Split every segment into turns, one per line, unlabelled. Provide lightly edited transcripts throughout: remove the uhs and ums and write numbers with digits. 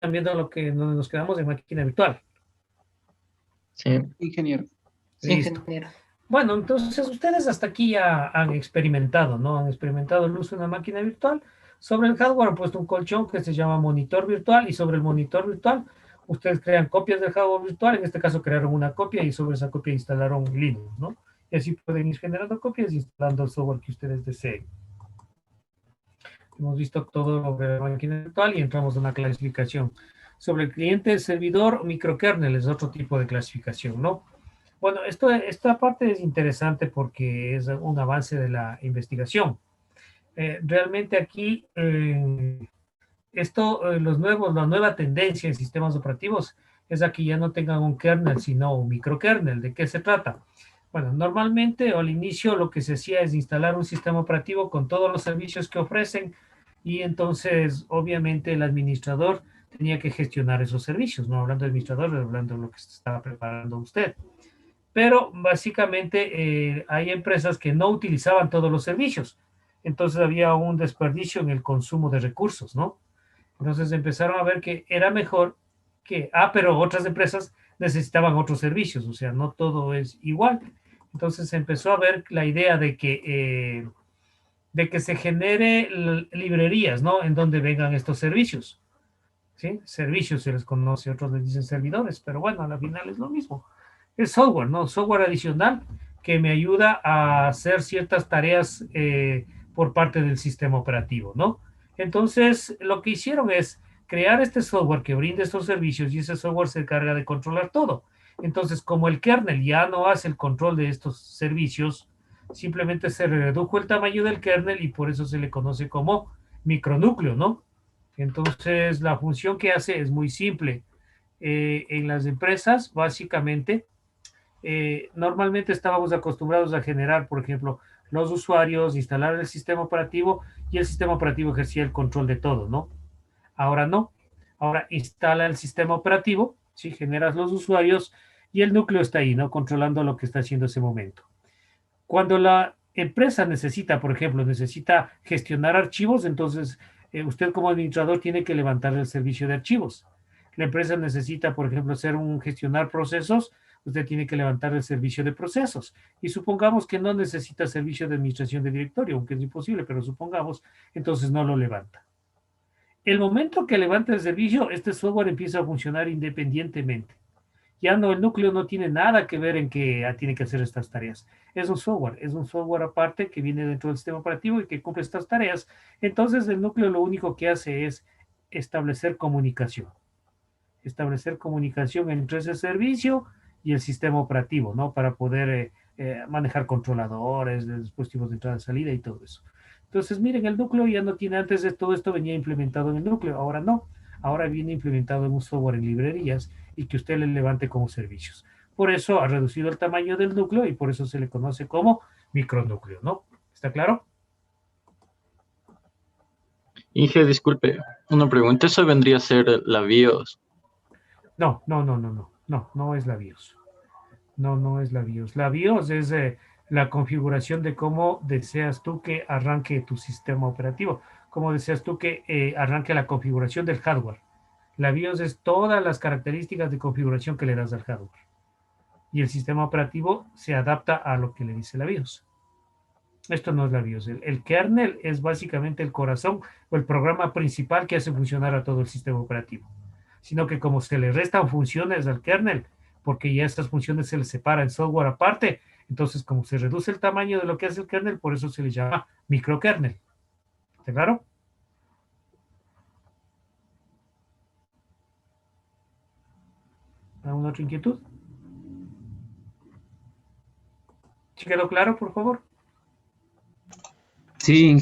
viendo lo que nos quedamos en máquina virtual.
Sí.
Ingeniero.
Sí,
Listo.
ingeniero.
Bueno, entonces ustedes hasta aquí ya han experimentado, ¿no? Han experimentado el uso de una máquina virtual. Sobre el hardware han puesto un colchón que se llama monitor virtual y sobre el monitor virtual ustedes crean copias del hardware virtual. En este caso crearon una copia y sobre esa copia instalaron Linux, ¿no? Y así pueden ir generando copias y instalando el software que ustedes deseen. Hemos visto todo sobre la máquina virtual y entramos a una clasificación. Sobre el cliente, servidor, microkernel es otro tipo de clasificación, ¿no? Bueno, esta parte es interesante porque es un avance de la investigación. Realmente aquí, la nueva tendencia en sistemas operativos es a que ya no tengan un kernel, sino un microkernel. ¿De qué se trata? Bueno, normalmente al inicio lo que se hacía es instalar un sistema operativo con todos los servicios que ofrecen y entonces obviamente el administrador tenía que gestionar esos servicios, no hablando de administrador, hablando de lo que se estaba preparando usted. Pero básicamente hay empresas que no utilizaban todos los servicios, entonces había un desperdicio en el consumo de recursos, ¿no? Entonces empezaron a ver que era mejor pero otras empresas necesitaban otros servicios, o sea, no todo es igual. Entonces empezó a ver la idea de que se genere librerías, ¿no? En donde vengan estos servicios, ¿sí? Servicios se les conoce, otros les dicen servidores, pero bueno, al final es lo mismo. Es software, ¿no? Software adicional que me ayuda a hacer ciertas tareas por parte del sistema operativo, ¿no? Entonces, lo que hicieron es crear este software que brinde estos servicios y ese software se encarga de controlar todo. Entonces, como el kernel ya no hace el control de estos servicios, simplemente se redujo el tamaño del kernel y por eso se le conoce como micronúcleo, ¿no? Entonces, la función que hace es muy simple. En las empresas, básicamente, normalmente estábamos acostumbrados a generar, por ejemplo, los usuarios, instalar el sistema operativo y el sistema operativo ejercía el control de todo, ¿no? Ahora no. Ahora instala el sistema operativo, ¿sí? Generas los usuarios y el núcleo está ahí, ¿no? Controlando lo que está haciendo ese momento. Cuando la empresa necesita, por ejemplo, necesita gestionar archivos, entonces usted como administrador tiene que levantar el servicio de archivos. La empresa necesita, por ejemplo, gestionar procesos, usted tiene que levantar el servicio de procesos. Y supongamos que no necesita servicio de administración de directorio, aunque es imposible, pero supongamos, entonces no lo levanta. El momento que levanta el servicio, este software empieza a funcionar independientemente. Ya no, el núcleo no tiene nada que ver en que tiene que hacer estas tareas. Es un software aparte que viene dentro del sistema operativo y que cumple estas tareas. Entonces el núcleo lo único que hace es establecer comunicación. Establecer comunicación entre ese servicio y el sistema operativo, ¿no? Para poder manejar controladores, de dispositivos de entrada y salida y todo eso. Entonces, miren, el núcleo ya no tiene, antes de todo esto venía implementado en el núcleo, ahora no. Ahora viene implementado en un software en librerías y que usted le levante como servicios. Por eso ha reducido el tamaño del núcleo y por eso se le conoce como micronúcleo, ¿no? ¿Está claro?
Inge, disculpe, una pregunta. ¿Eso vendría a ser la BIOS?
No, no, no, no, no, no, no es la BIOS. No, no es la BIOS. La BIOS es la configuración de cómo deseas tú que arranque tu sistema operativo, cómo deseas tú que arranque la configuración del hardware. La BIOS es todas las características de configuración que le das al hardware. Y el sistema operativo se adapta a lo que le dice la BIOS. Esto no es la BIOS. El kernel es básicamente el corazón o el programa principal que hace funcionar a todo el sistema operativo. Sino que como se le restan funciones al kernel, porque ya estas funciones se les separa en software aparte, entonces como se reduce el tamaño de lo que hace el kernel, por eso se le llama microkernel. ¿Está claro? ¿Alguna otra inquietud? ¿Sí quedó claro, por favor?
Sí,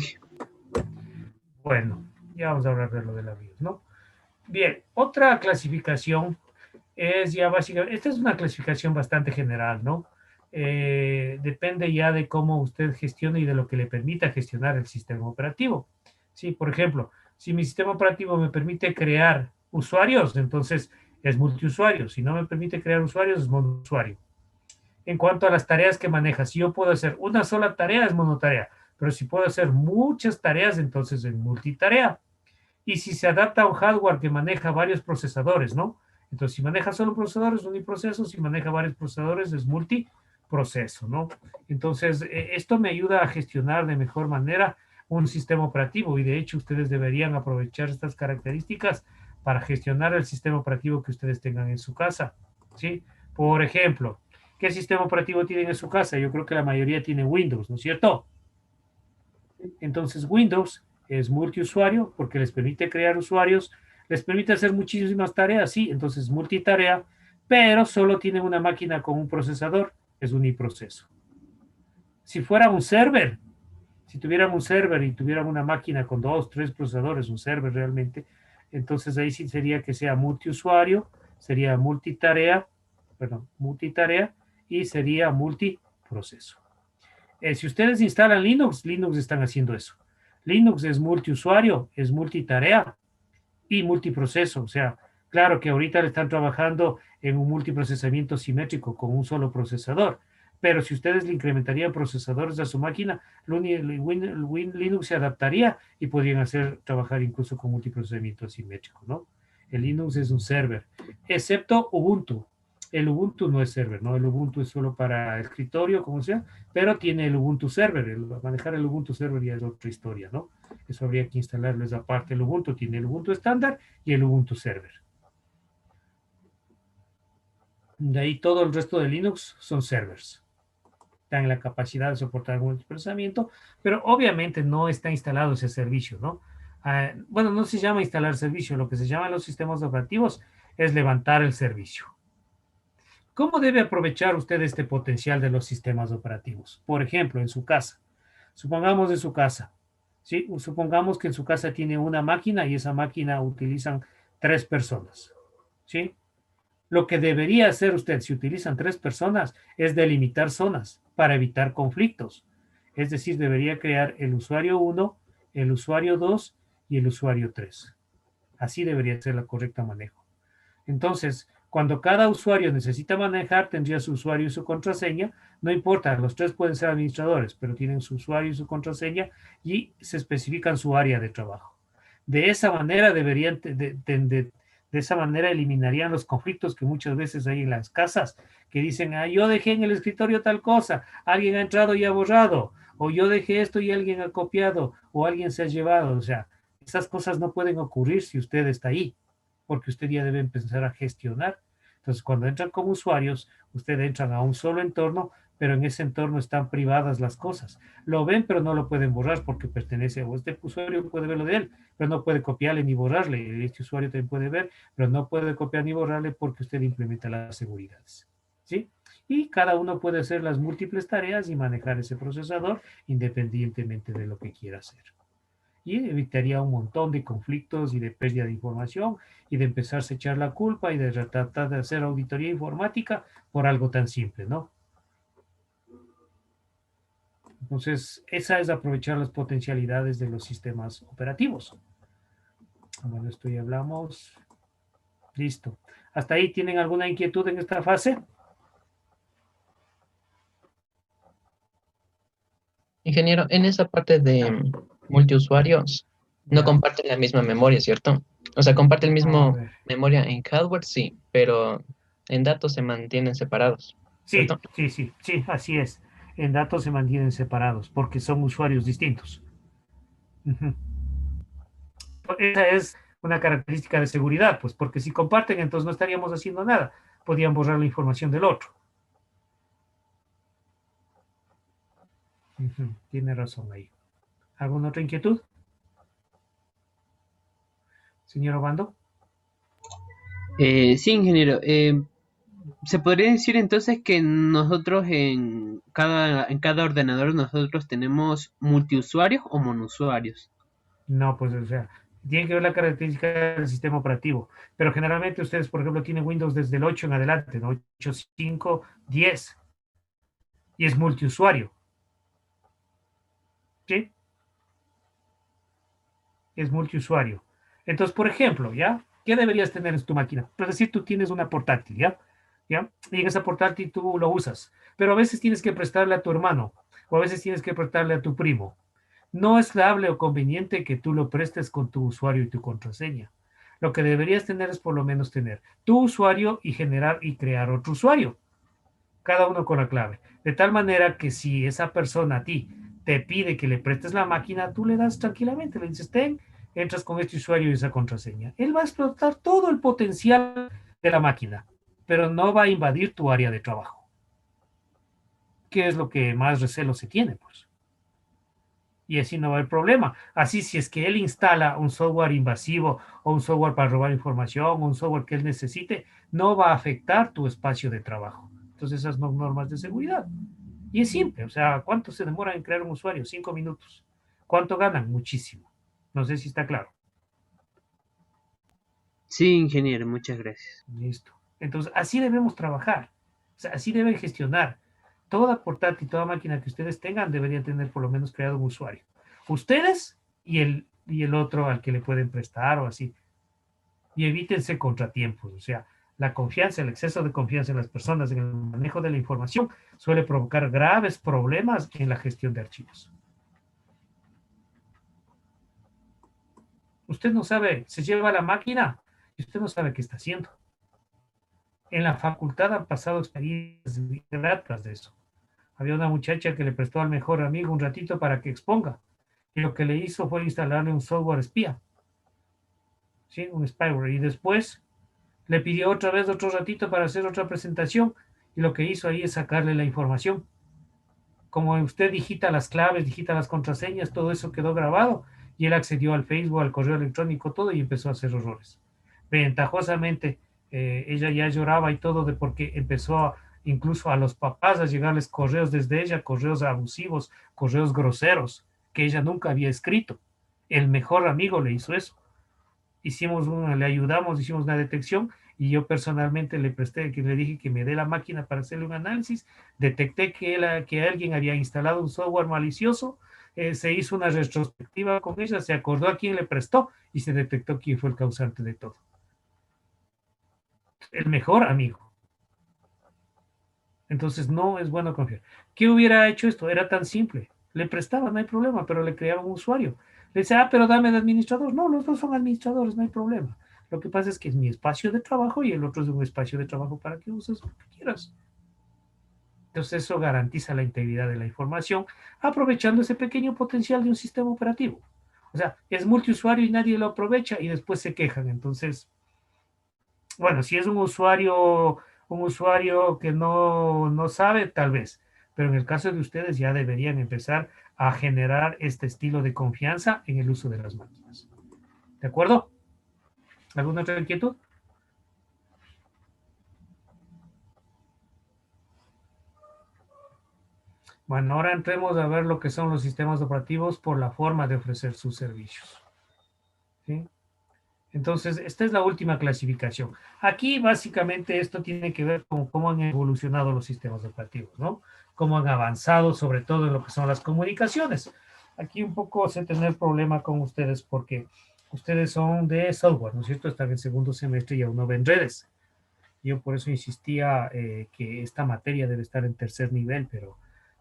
Bueno, ya vamos a hablar de lo de la BIOS, ¿no? Bien, otra clasificación es ya básicamente, esta es una clasificación bastante general, ¿no? Depende ya de cómo usted gestione y de lo que le permita gestionar el sistema operativo. Sí, por ejemplo, si mi sistema operativo me permite crear usuarios, entonces es multiusuario. Si no me permite crear usuarios, es monousuario. En cuanto a las tareas que maneja, si yo puedo hacer una sola tarea, es monotarea. Pero si puedo hacer muchas tareas, entonces es multitarea. Y si se adapta a un hardware que maneja varios procesadores, ¿no? Entonces, si maneja solo un procesador es uniproceso, si maneja varios procesadores es multiproceso, ¿no? Entonces, esto me ayuda a gestionar de mejor manera un sistema operativo y de hecho ustedes deberían aprovechar estas características para gestionar el sistema operativo que ustedes tengan en su casa, ¿sí? Por ejemplo, ¿qué sistema operativo tienen en su casa? Yo creo que la mayoría tiene Windows, ¿no es cierto? Entonces, Windows es multiusuario porque les permite crear usuarios, les permite hacer muchísimas tareas, sí, entonces multitarea, pero solo tienen una máquina con un procesador, es uniproceso. Si fuera un server, si tuvieran un server y tuvieran una máquina con 2, 3 procesadores, un server realmente, entonces ahí sí sería que sea multiusuario, sería multitarea, perdón, multitarea y sería multiproceso. Si ustedes instalan Linux, Linux están haciendo eso. Linux es multiusuario, es multitarea y multiproceso. O sea, claro que ahorita le están trabajando en un multiprocesamiento simétrico con un solo procesador. Pero si ustedes le incrementarían procesadores a su máquina, Linux se adaptaría y podrían hacer trabajar incluso con multiprocesamiento asimétrico, ¿no? El Linux es un server, excepto Ubuntu. El Ubuntu no es server, ¿no? El Ubuntu es solo para escritorio, como sea, pero tiene el Ubuntu server. Manejar el Ubuntu server ya es otra historia, ¿no? Eso habría que instalarlo esa parte. El Ubuntu tiene el Ubuntu estándar y el Ubuntu server. De ahí todo el resto de Linux son servers. Dan la capacidad de soportar multiprocesamiento, pero obviamente no está instalado ese servicio, ¿no? Bueno, no se llama instalar servicio, lo que se llama en los sistemas operativos es levantar el servicio. ¿Cómo debe aprovechar usted este potencial de los sistemas operativos? Por ejemplo, en su casa. Supongamos en su casa. ¿Sí? Supongamos que en su casa tiene una máquina y esa máquina utilizan 3 personas. ¿Sí? Lo que debería hacer usted si utilizan 3 personas es delimitar zonas para evitar conflictos. Es decir, debería crear el usuario 1, el usuario 2 y el usuario 3. Así debería ser el correcto manejo. Entonces, cuando cada usuario necesita manejar, tendría su usuario y su contraseña. No importa, los 3 pueden ser administradores, pero tienen su usuario y su contraseña y se especifican su área de trabajo. De esa manera deberían, de esa manera eliminarían los conflictos que muchas veces hay en las casas, que dicen, yo dejé en el escritorio tal cosa, alguien ha entrado y ha borrado, o yo dejé esto y alguien ha copiado, o alguien se ha llevado. O sea, esas cosas no pueden ocurrir si usted está ahí porque usted ya debe empezar a gestionar. Entonces, cuando entran como usuarios, ustedes entran a un solo entorno, pero en ese entorno están privadas las cosas. Lo ven, pero no lo pueden borrar porque pertenece, o este usuario puede verlo de él, pero no puede copiarle ni borrarle. Este usuario también puede ver, pero no puede copiar ni borrarle porque usted implementa las seguridades. ¿Sí? Y cada uno puede hacer las múltiples tareas y manejar ese procesador independientemente de lo que quiera hacer y evitaría un montón de conflictos y de pérdida de información y de empezarse a echar la culpa y de tratar de hacer auditoría informática por algo tan simple, ¿no? Entonces, esa es aprovechar las potencialidades de los sistemas operativos. Bueno, esto ya hablamos. Listo. ¿Hasta ahí tienen alguna inquietud en esta fase?
Ingeniero, en esa parte de multiusuarios, no
Ya.
comparten la misma memoria, ¿cierto? O sea, comparten el
A
mismo
ver.
memoria en hardware, sí, pero en datos se mantienen separados,
Sí,
¿cierto?
sí, sí, sí, así es. En datos se mantienen separados porque son usuarios distintos. Uh-huh. Esa es una característica de seguridad, pues porque si comparten, entonces no estaríamos haciendo nada. Podían borrar la información del otro. Tiene razón ahí. ¿Alguna otra inquietud, señor Obando?
Sí, ingeniero. ¿Se podría decir entonces que nosotros en cada ordenador nosotros tenemos multiusuarios o monousuarios?
No, pues, o sea, tiene que ver la característica del sistema operativo. Pero generalmente ustedes, por ejemplo, tienen Windows desde el 8 en adelante, ¿no? 8, 5, 10. Y es multiusuario. ¿Sí? Es multiusuario. Entonces, por ejemplo, ¿ya? ¿Qué deberías tener en tu máquina? Es decir, tú tienes una portátil, ¿ya? ¿Ya? Y en esa portátil tú lo usas. Pero a veces tienes que prestarle a tu hermano, o a veces tienes que prestarle a tu primo. No es viable o conveniente que tú lo prestes con tu usuario y tu contraseña. Lo que deberías tener es por lo menos tener tu usuario y generar y crear otro usuario, cada uno con la clave. De tal manera que si esa persona a ti te pide que le prestes la máquina, tú le das tranquilamente, le dices, ten, entras con este usuario y esa contraseña. Él va a explotar todo el potencial de la máquina, pero no va a invadir tu área de trabajo, que es lo que más recelo se tiene, pues. Y así no va a haber problema. Así, si es que él instala un software invasivo o un software para robar información o un software que él necesite, no va a afectar tu espacio de trabajo. Entonces, esas son normas de seguridad. Y es simple, o sea, ¿cuánto se demora en crear un usuario? 5 minutos. ¿Cuánto ganan? Muchísimo. No sé si está claro.
Sí, ingeniero, muchas gracias.
Listo. Entonces, así debemos trabajar. O sea, así deben gestionar. Toda portátil, toda máquina que ustedes tengan deberían tener por lo menos creado un usuario. Ustedes y el otro al que le pueden prestar o así. Y evítense contratiempos. O sea, la confianza, el exceso de confianza en las personas en el manejo de la información suele provocar graves problemas en la gestión de archivos. Usted no sabe, se lleva la máquina y usted no sabe qué está haciendo. En la facultad han pasado experiencias gratas de eso. Había una muchacha que le prestó al mejor amigo un ratito para que exponga. Y lo que le hizo fue instalarle un software espía, ¿sí? Un spyware. Y después le pidió otra vez otro ratito para hacer otra presentación. Y lo que hizo ahí es sacarle la información. Como usted digita las claves, digita las contraseñas, todo eso quedó grabado. Y él accedió al Facebook, al correo electrónico, todo, y empezó a hacer horrores. Ventajosamente, ella ya lloraba y todo de porque empezó incluso a los papás a llegarles correos desde ella, correos abusivos, correos groseros, que ella nunca había escrito. El mejor amigo le hizo eso. Le ayudamos, hicimos una detección y yo personalmente le presté, que le dije que me dé la máquina para hacerle un análisis, detecté que alguien había instalado un software malicioso, se hizo una retrospectiva con ella, se acordó a quién le prestó y se detectó quién fue el causante de todo. El mejor amigo. Entonces no es bueno confiar. ¿Qué hubiera hecho esto? Era tan simple. Le prestaba, no hay problema, pero le creaba un usuario. Le decía, pero dame de administrador. No, los dos son administradores, no hay problema. Lo que pasa es que es mi espacio de trabajo y el otro es un espacio de trabajo para que uses lo que quieras. Entonces eso garantiza la integridad de la información, aprovechando ese pequeño potencial de un sistema operativo. O sea, es multiusuario y nadie lo aprovecha y después se quejan. Entonces, bueno, si es un usuario que no sabe, tal vez. Pero en el caso de ustedes ya deberían empezar a generar este estilo de confianza en el uso de las máquinas. ¿De acuerdo? ¿Alguna otra inquietud? Bueno, ahora entremos a ver lo que son los sistemas operativos por la forma de ofrecer sus servicios. ¿Sí? Entonces, esta es la última clasificación. Aquí, básicamente, esto tiene que ver con cómo han evolucionado los sistemas operativos, ¿no? Cómo han avanzado, sobre todo en lo que son las comunicaciones. Aquí un poco sé tener problema con ustedes porque ustedes son de software, ¿no es cierto? Están en segundo semestre y aún no ven redes. Yo por eso insistía que esta materia debe estar en tercer nivel, pero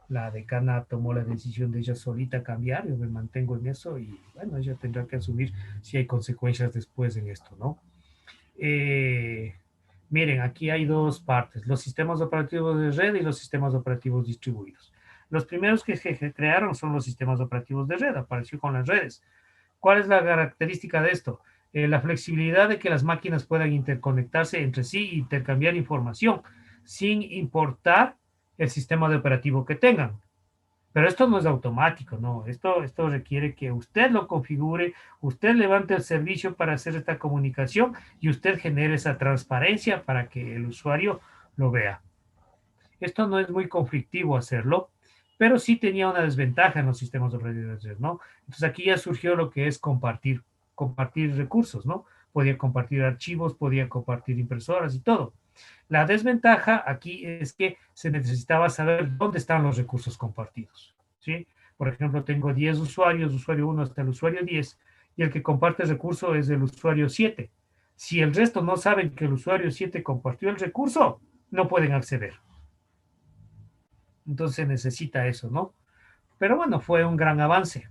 la decana tomó la decisión de ella solita cambiar, yo me mantengo en eso y bueno, ella tendrá que asumir si hay consecuencias después en esto, ¿no? Eh, Miren, aquí hay dos partes, los sistemas operativos de red y los sistemas operativos distribuidos. Los primeros que se crearon son los sistemas operativos de red, apareció con las redes. ¿Cuál es la característica de esto? La flexibilidad de que las máquinas puedan interconectarse entre sí e intercambiar información sin importar el sistema de operativo que tengan. Pero esto no es automático, no. Esto requiere que usted lo configure, usted levante el servicio para hacer esta comunicación y usted genere esa transparencia para que el usuario lo vea. Esto no es muy conflictivo hacerlo, pero sí tenía una desventaja en los sistemas operativos, ¿no? Entonces aquí ya surgió lo que es compartir recursos, ¿no? Podía compartir archivos, podía compartir impresoras y todo. La desventaja aquí es que se necesitaba saber dónde están los recursos compartidos, ¿sí? Por ejemplo, tengo 10 usuarios, usuario 1 hasta el usuario 10, y el que comparte el recurso es el usuario 7. Si el resto no saben que el usuario 7 compartió el recurso, no pueden acceder. Entonces se necesita eso, ¿no? Pero bueno, fue un gran avance.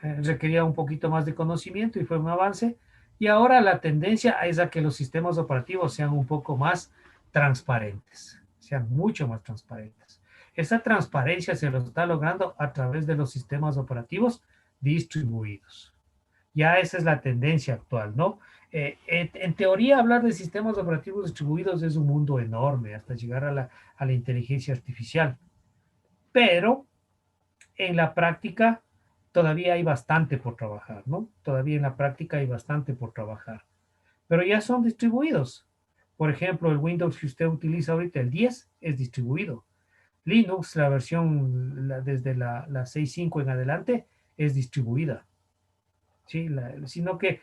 requería un poquito más de conocimiento y fue un avance. Y ahora la tendencia es a que los sistemas operativos sean un poco más transparentes, sean mucho más transparentes. Esa transparencia se lo está logrando a través de los sistemas operativos distribuidos. Ya esa es la tendencia actual, ¿no? En teoría, hablar de sistemas operativos distribuidos es un mundo enorme hasta llegar a la inteligencia artificial, pero en la práctica todavía hay bastante por trabajar, ¿no? Todavía en la práctica hay bastante por trabajar, pero ya son distribuidos. Por ejemplo, el Windows que usted utiliza ahorita, el 10, es distribuido. Linux, la versión desde la 6.5 en adelante, es distribuida. ¿Sí? Sino que,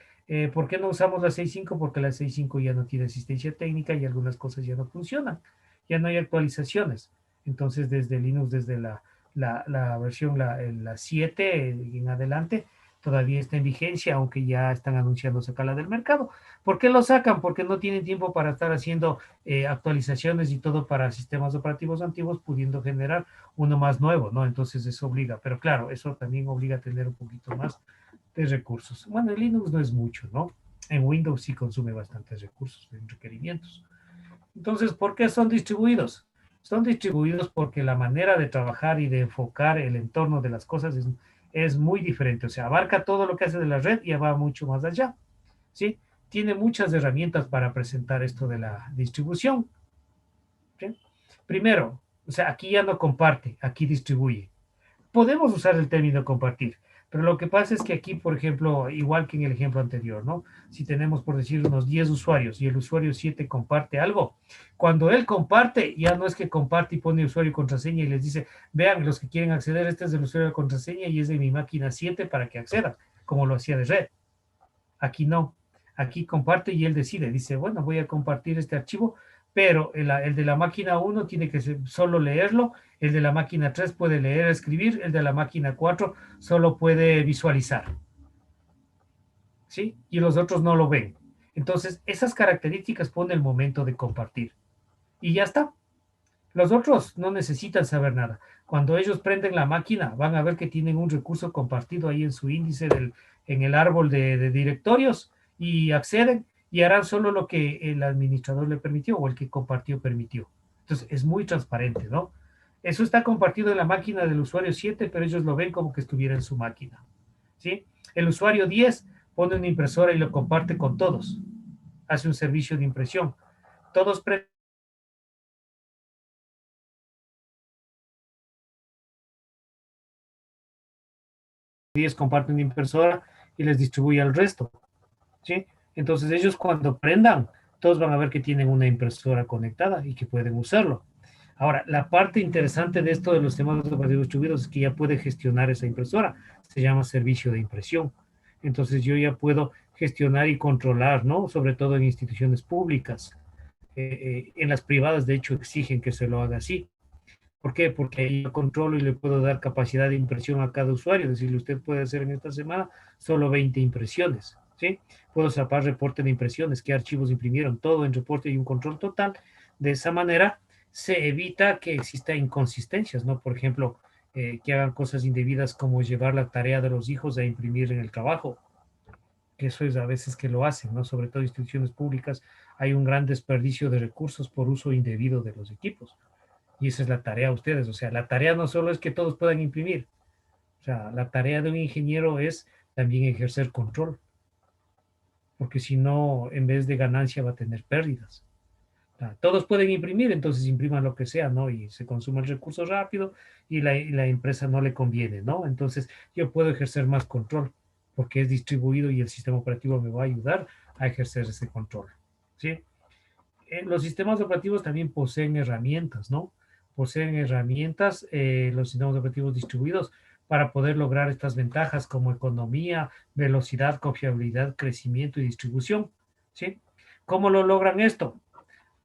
¿por qué no usamos la 6.5? Porque la 6.5 ya no tiene asistencia técnica y algunas cosas ya no funcionan. Ya no hay actualizaciones. Entonces, desde Linux, desde la versión, la 7 en adelante, todavía está en vigencia, aunque ya están anunciando sacarla del mercado. ¿Por qué lo sacan? Porque no tienen tiempo para estar haciendo actualizaciones y todo para sistemas operativos antiguos, pudiendo generar uno más nuevo, ¿no? Entonces eso obliga, pero claro, eso también obliga a tener un poquito más de recursos. Bueno, en Linux no es mucho, ¿no? En Windows sí consume bastantes recursos, en requerimientos. Entonces, ¿por qué son distribuidos? Son distribuidos porque la manera de trabajar y de enfocar el entorno de las cosas es muy diferente. O sea, abarca todo lo que hace de la red y va mucho más allá. ¿Sí? Tiene muchas herramientas para presentar esto de la distribución. ¿Sí? Primero, o sea, aquí ya no comparte, aquí distribuye. Podemos usar el término compartir, pero lo que pasa es que aquí, por ejemplo, igual que en el ejemplo anterior, ¿no? Si tenemos, por decir, unos 10 usuarios y el usuario 7 comparte algo, cuando él comparte, ya no es que comparte y pone usuario y contraseña y les dice, vean, los que quieren acceder, este es el usuario de contraseña y es de mi máquina 7 para que accedan, como lo hacía de red. Aquí no. Aquí comparte y él decide. Dice, bueno, voy a compartir este archivo, pero el de la máquina 1 tiene que solo leerlo, el de la máquina 3 puede leer, escribir, el de la máquina 4 solo puede visualizar. ¿Sí? Y los otros no lo ven. Entonces, esas características pone el momento de compartir. Y ya está. Los otros no necesitan saber nada. Cuando ellos prenden la máquina, van a ver que tienen un recurso compartido ahí en su índice en el árbol de directorios y acceden y harán solo lo que el administrador le permitió o el que compartió permitió. Entonces, es muy transparente, ¿no? Eso está compartido en la máquina del usuario 7, pero ellos lo ven como que estuviera en su máquina, ¿sí? El usuario 10 pone una impresora y lo comparte con todos. Hace un servicio de impresión. Todos 10 comparten una impresora y les distribuye al resto, ¿sí? Entonces ellos cuando prendan, todos van a ver que tienen una impresora conectada y que pueden usarlo. Ahora, la parte interesante de esto de los sistemas operativos distribuidos es que ya puede gestionar esa impresora. Se llama servicio de impresión. Entonces yo ya puedo gestionar y controlar, ¿no? Sobre todo en instituciones públicas. En las privadas, de hecho, exigen que se lo haga así. ¿Por qué? Porque ahí yo controlo y le puedo dar capacidad de impresión a cada usuario. Es decir, usted puede hacer en esta semana solo 20 impresiones, ¿sí? Puedo sacar reporte de impresiones, qué archivos imprimieron, todo en reporte y un control total. De esa manera se evita que exista inconsistencias, ¿no? Por ejemplo, que hagan cosas indebidas como llevar la tarea de los hijos a imprimir en el trabajo, que eso es a veces que lo hacen, ¿no? Sobre todo instituciones públicas, hay un gran desperdicio de recursos por uso indebido de los equipos. Y esa es la tarea de ustedes. O sea, la tarea no solo es que todos puedan imprimir. O sea, la tarea de un ingeniero es también ejercer control. Porque si no, en vez de ganancia va a tener pérdidas. O sea, todos pueden imprimir, entonces impriman lo que sea, ¿no? Y se consume el recurso rápido y la empresa no le conviene, ¿no? Entonces yo puedo ejercer más control porque es distribuido y el sistema operativo me va a ayudar a ejercer ese control. ¿Sí? Los sistemas operativos también poseen herramientas, ¿no? Poseen herramientas, los sistemas operativos distribuidos, para poder lograr estas ventajas como economía, velocidad, confiabilidad, crecimiento y distribución, ¿sí? ¿Cómo lo logran esto?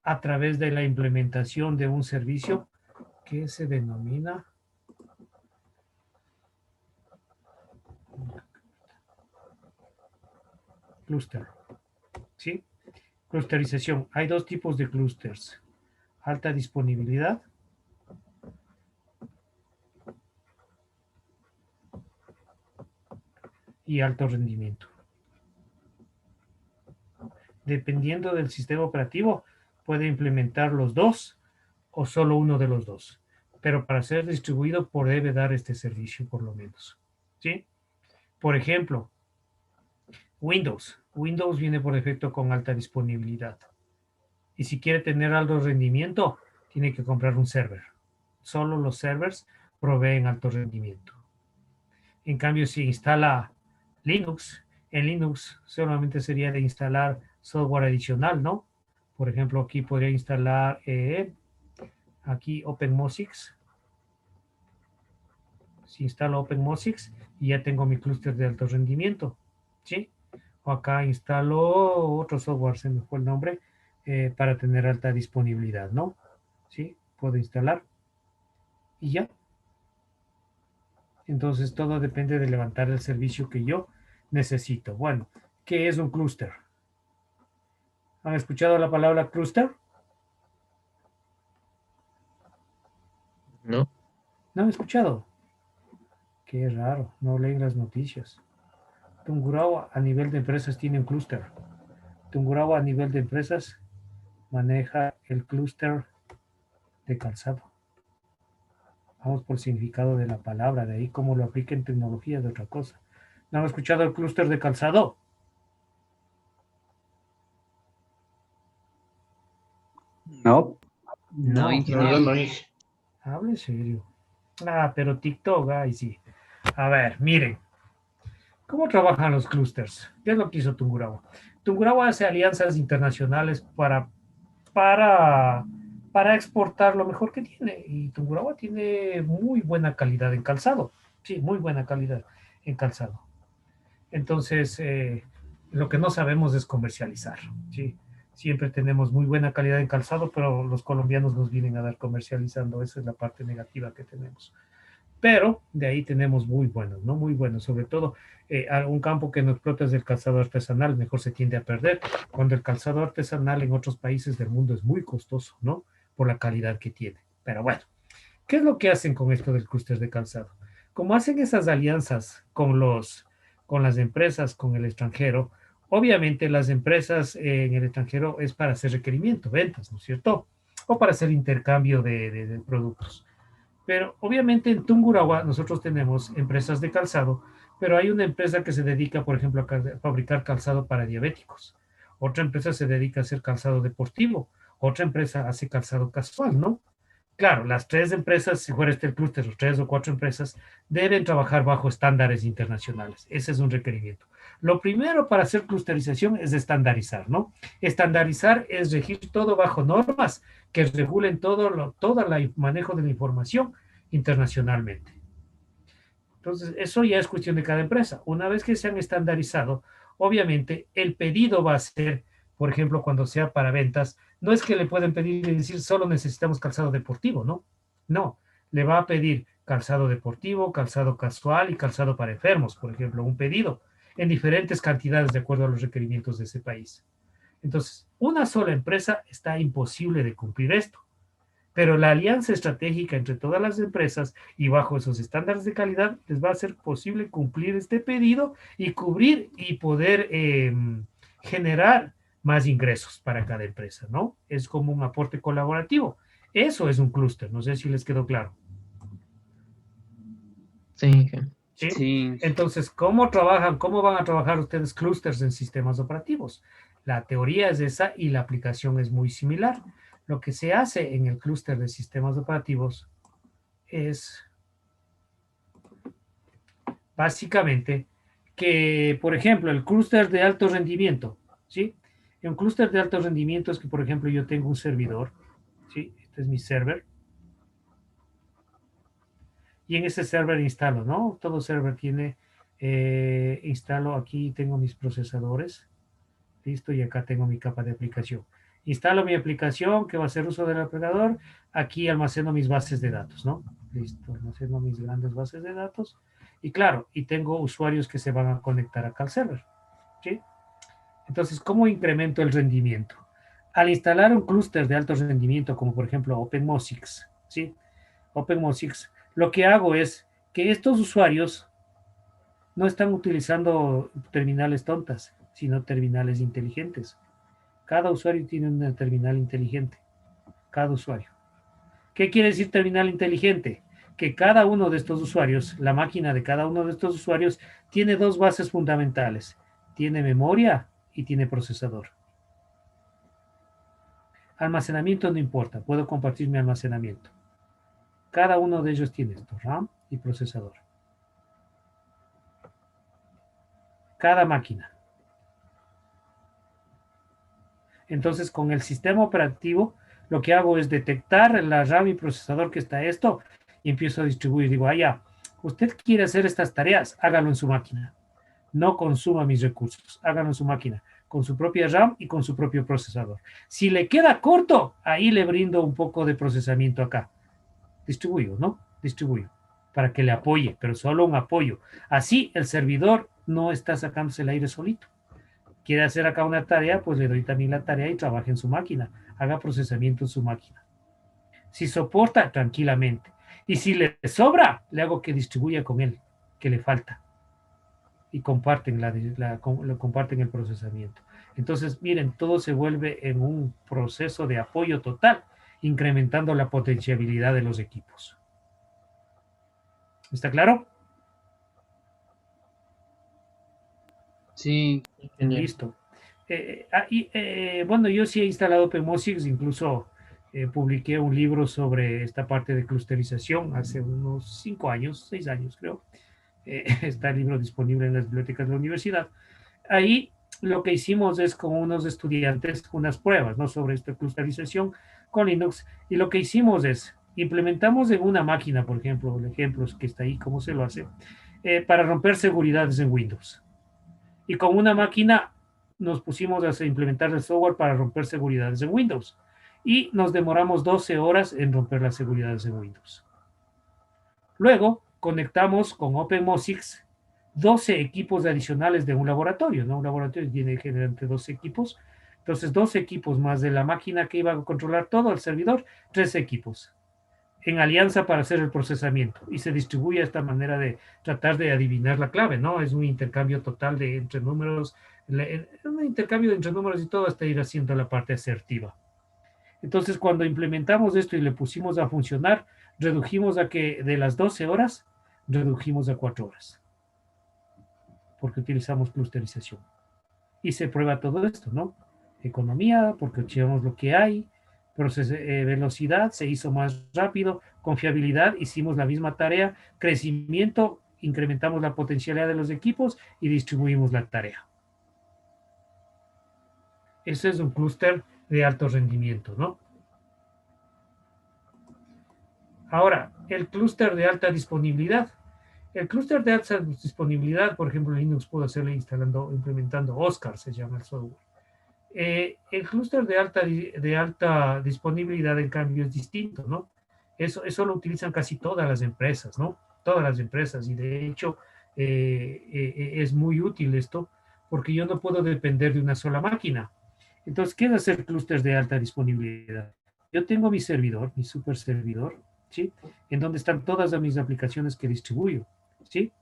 A través de la implementación de un servicio que se denomina clúster, ¿sí? Clusterización. Hay dos tipos de clústeres. Alta disponibilidad y alto rendimiento. Dependiendo del sistema operativo, puede implementar los dos o solo uno de los dos. Pero para ser distribuido, debe dar este servicio por lo menos. ¿Sí? Por ejemplo, Windows. Windows viene por defecto con alta disponibilidad. Y si quiere tener alto rendimiento, tiene que comprar un server. Solo los servers proveen alto rendimiento. En cambio, si instala Linux, en Linux solamente sería de instalar software adicional, ¿no? Por ejemplo, aquí podría instalar aquí OpenMosix. Si instalo OpenMosix y ya tengo mi clúster de alto rendimiento, ¿sí? O acá instalo otro software, se me fue el nombre, para tener alta disponibilidad, ¿no? ¿Sí? Puedo instalar y ya. Entonces todo depende de levantar el servicio que yo necesito. Bueno, ¿qué es un clúster? ¿Han escuchado la palabra clúster?
¿No?
¿No han escuchado? Qué raro, no leen las noticias. Tungurahua a nivel de empresas tiene un clúster. Tungurahua a nivel de empresas maneja el clúster de calzado. Vamos por el significado de la palabra, de ahí cómo lo aplica en tecnología de otra cosa. ¿No han escuchado el clúster de calzado?
No,
No,
No,
ingeniero.
no hice.
hable serio. Ah, pero TikTok, ay sí. A ver, miren, ¿cómo trabajan los clústeres? ¿Qué es lo que hizo Tungurahua? Tungurahua hace alianzas internacionales para, para exportar lo mejor que tiene. Y Tungurahua tiene muy buena calidad en calzado. Sí, muy buena calidad en calzado. Entonces, lo que no sabemos es comercializar. ¿Sí? Siempre tenemos muy buena calidad en calzado, pero los colombianos nos vienen a dar comercializando. Esa es la parte negativa que tenemos. Pero de ahí tenemos muy buenos, ¿no? Muy buenos. Sobre todo, un campo que no explota es el calzado artesanal, mejor se tiende a perder, cuando el calzado artesanal en otros países del mundo es muy costoso, ¿no? Por la calidad que tiene. Pero bueno, ¿qué es lo que hacen con esto del clúster de calzado? Como hacen esas alianzas con las empresas, con el extranjero, obviamente las empresas en el extranjero es para hacer requerimiento, ventas, ¿no es cierto? O para hacer intercambio de productos. Pero obviamente en Tungurahua nosotros tenemos empresas de calzado, pero hay una empresa que se dedica, por ejemplo, a fabricar calzado para diabéticos. Otra empresa se dedica a hacer calzado deportivo. Otra empresa hace calzado casual, ¿no? Claro, las tres empresas, si fuera este el clúster, los tres o cuatro empresas, deben trabajar bajo estándares internacionales. Ese es un requerimiento. Lo primero para hacer clusterización es estandarizar, ¿no? Estandarizar es regir todo bajo normas que regulen todo el manejo de la información internacionalmente. Entonces, eso ya es cuestión de cada empresa. Una vez que se han estandarizado, obviamente el pedido va a ser, por ejemplo, cuando sea para ventas, no es que le pueden pedir y decir solo necesitamos calzado deportivo, ¿no? No, le va a pedir calzado deportivo, calzado casual y calzado para enfermos, por ejemplo, un pedido en diferentes cantidades de acuerdo a los requerimientos de ese país. Entonces, una sola empresa está imposible de cumplir esto. Pero la alianza estratégica entre todas las empresas y bajo esos estándares de calidad les va a hacer posible cumplir este pedido y cubrir y poder generar más ingresos para cada empresa, ¿no? Es como un aporte colaborativo. Eso es un clúster, no sé si les quedó claro.
Sí,
¿Sí?
Sí.
Entonces, ¿cómo trabajan? ¿Cómo van a trabajar ustedes clústeres en sistemas operativos? La teoría es esa y la aplicación es muy similar. Lo que se hace en el clúster de sistemas operativos es básicamente que, por ejemplo, el clúster de alto rendimiento, ¿sí? Un clúster de alto rendimiento es que, por ejemplo, yo tengo un servidor, ¿sí? Este es mi server. Y en ese server instalo, ¿no? Todo server tiene, instalo aquí, tengo mis procesadores, listo, y acá tengo mi capa de aplicación. Instalo mi aplicación que va a hacer uso del navegador, aquí almaceno mis bases de datos, ¿no? Listo, almaceno mis grandes bases de datos. Y claro, y tengo usuarios que se van a conectar acá al server, ¿sí? Entonces, ¿cómo incremento el rendimiento? Al instalar un clúster de alto rendimiento, como por ejemplo OpenMosix, ¿sí? OpenMosix, lo que hago es que estos usuarios no están utilizando terminales tontas, sino terminales inteligentes. Cada usuario tiene una terminal inteligente. Cada usuario. ¿Qué quiere decir terminal inteligente? Que cada uno de estos usuarios, la máquina de cada uno de estos usuarios, tiene dos bases fundamentales. Tiene memoria y tiene procesador. Almacenamiento no importa, puedo compartir mi almacenamiento. Cada uno de ellos tiene esto, RAM y procesador. Cada máquina. Entonces, con el sistema operativo, lo que hago es detectar la RAM y procesador que está esto y empiezo a distribuir. Digo, ya, usted quiere hacer estas tareas, hágalo en su máquina. No consuma mis recursos, hágalo en su máquina, con su propia RAM y con su propio procesador. Si le queda corto, ahí le brindo un poco de procesamiento acá. Distribuyo, ¿no? Distribuyo para que le apoye, pero solo un apoyo. Así el servidor no está sacándose el aire solito. Quiere hacer acá una tarea, pues le doy también la tarea y trabaje en su máquina. Haga procesamiento en su máquina. Si soporta, tranquilamente. Y si le sobra, le hago que distribuya con él, que le falta. Y comparten, comparten el procesamiento. Entonces, miren, todo se vuelve en un proceso de apoyo total, incrementando la potenciabilidad de los equipos. ¿Está claro?
Sí,
Genial.
Listo. Bueno, yo sí he instalado OpenMosix, incluso publiqué un libro sobre esta parte de clusterización hace unos 5 años, 6 años creo. Está el libro disponible en las bibliotecas de la universidad. Ahí lo que hicimos es con unos estudiantes unas pruebas, ¿no?, sobre esta clusterización con Linux, y lo que hicimos es implementamos en una máquina, por ejemplo, el ejemplo que está ahí, cómo se lo hace, para romper seguridades en Windows. Y con una máquina nos pusimos a implementar el software para romper seguridades en Windows. Y nos demoramos 12 horas en romper las seguridades en Windows. Luego conectamos con OpenMosix 12 equipos adicionales de un laboratorio, ¿no? Un laboratorio tiene generalmente 12 equipos. Entonces, 12 equipos más de la máquina que iba a controlar todo el servidor, 13 equipos en alianza para hacer el procesamiento y se distribuye esta manera de tratar de adivinar la clave, ¿no? Es un intercambio total de entre números, un intercambio entre números y todo hasta ir haciendo la parte asertiva. Entonces, cuando implementamos esto y le pusimos a funcionar, redujimos a que de las 12 horas, redujimos a 4 horas, porque utilizamos clusterización. Y se prueba todo esto, ¿no? Economía, porque observamos lo que hay, velocidad, se hizo más rápido, confiabilidad, hicimos la misma tarea, crecimiento, incrementamos la potencialidad de los equipos y distribuimos la tarea. Ese es un clúster de alto rendimiento, ¿no? Ahora, el clúster de alta disponibilidad. El clúster de alta disponibilidad, por ejemplo, Linux puede hacerle implementando Oscar, se llama el software. El clúster de alta disponibilidad, en cambio, es distinto, ¿no? Eso lo utilizan casi todas las empresas, ¿no? Todas las empresas, y de hecho es muy útil esto, porque yo no puedo depender de una sola máquina. Entonces, ¿qué es hacer clústeres de alta disponibilidad? Yo tengo mi servidor, mi super servidor, ¿sí? En donde están todas mis aplicaciones que distribuyo, ¿sí?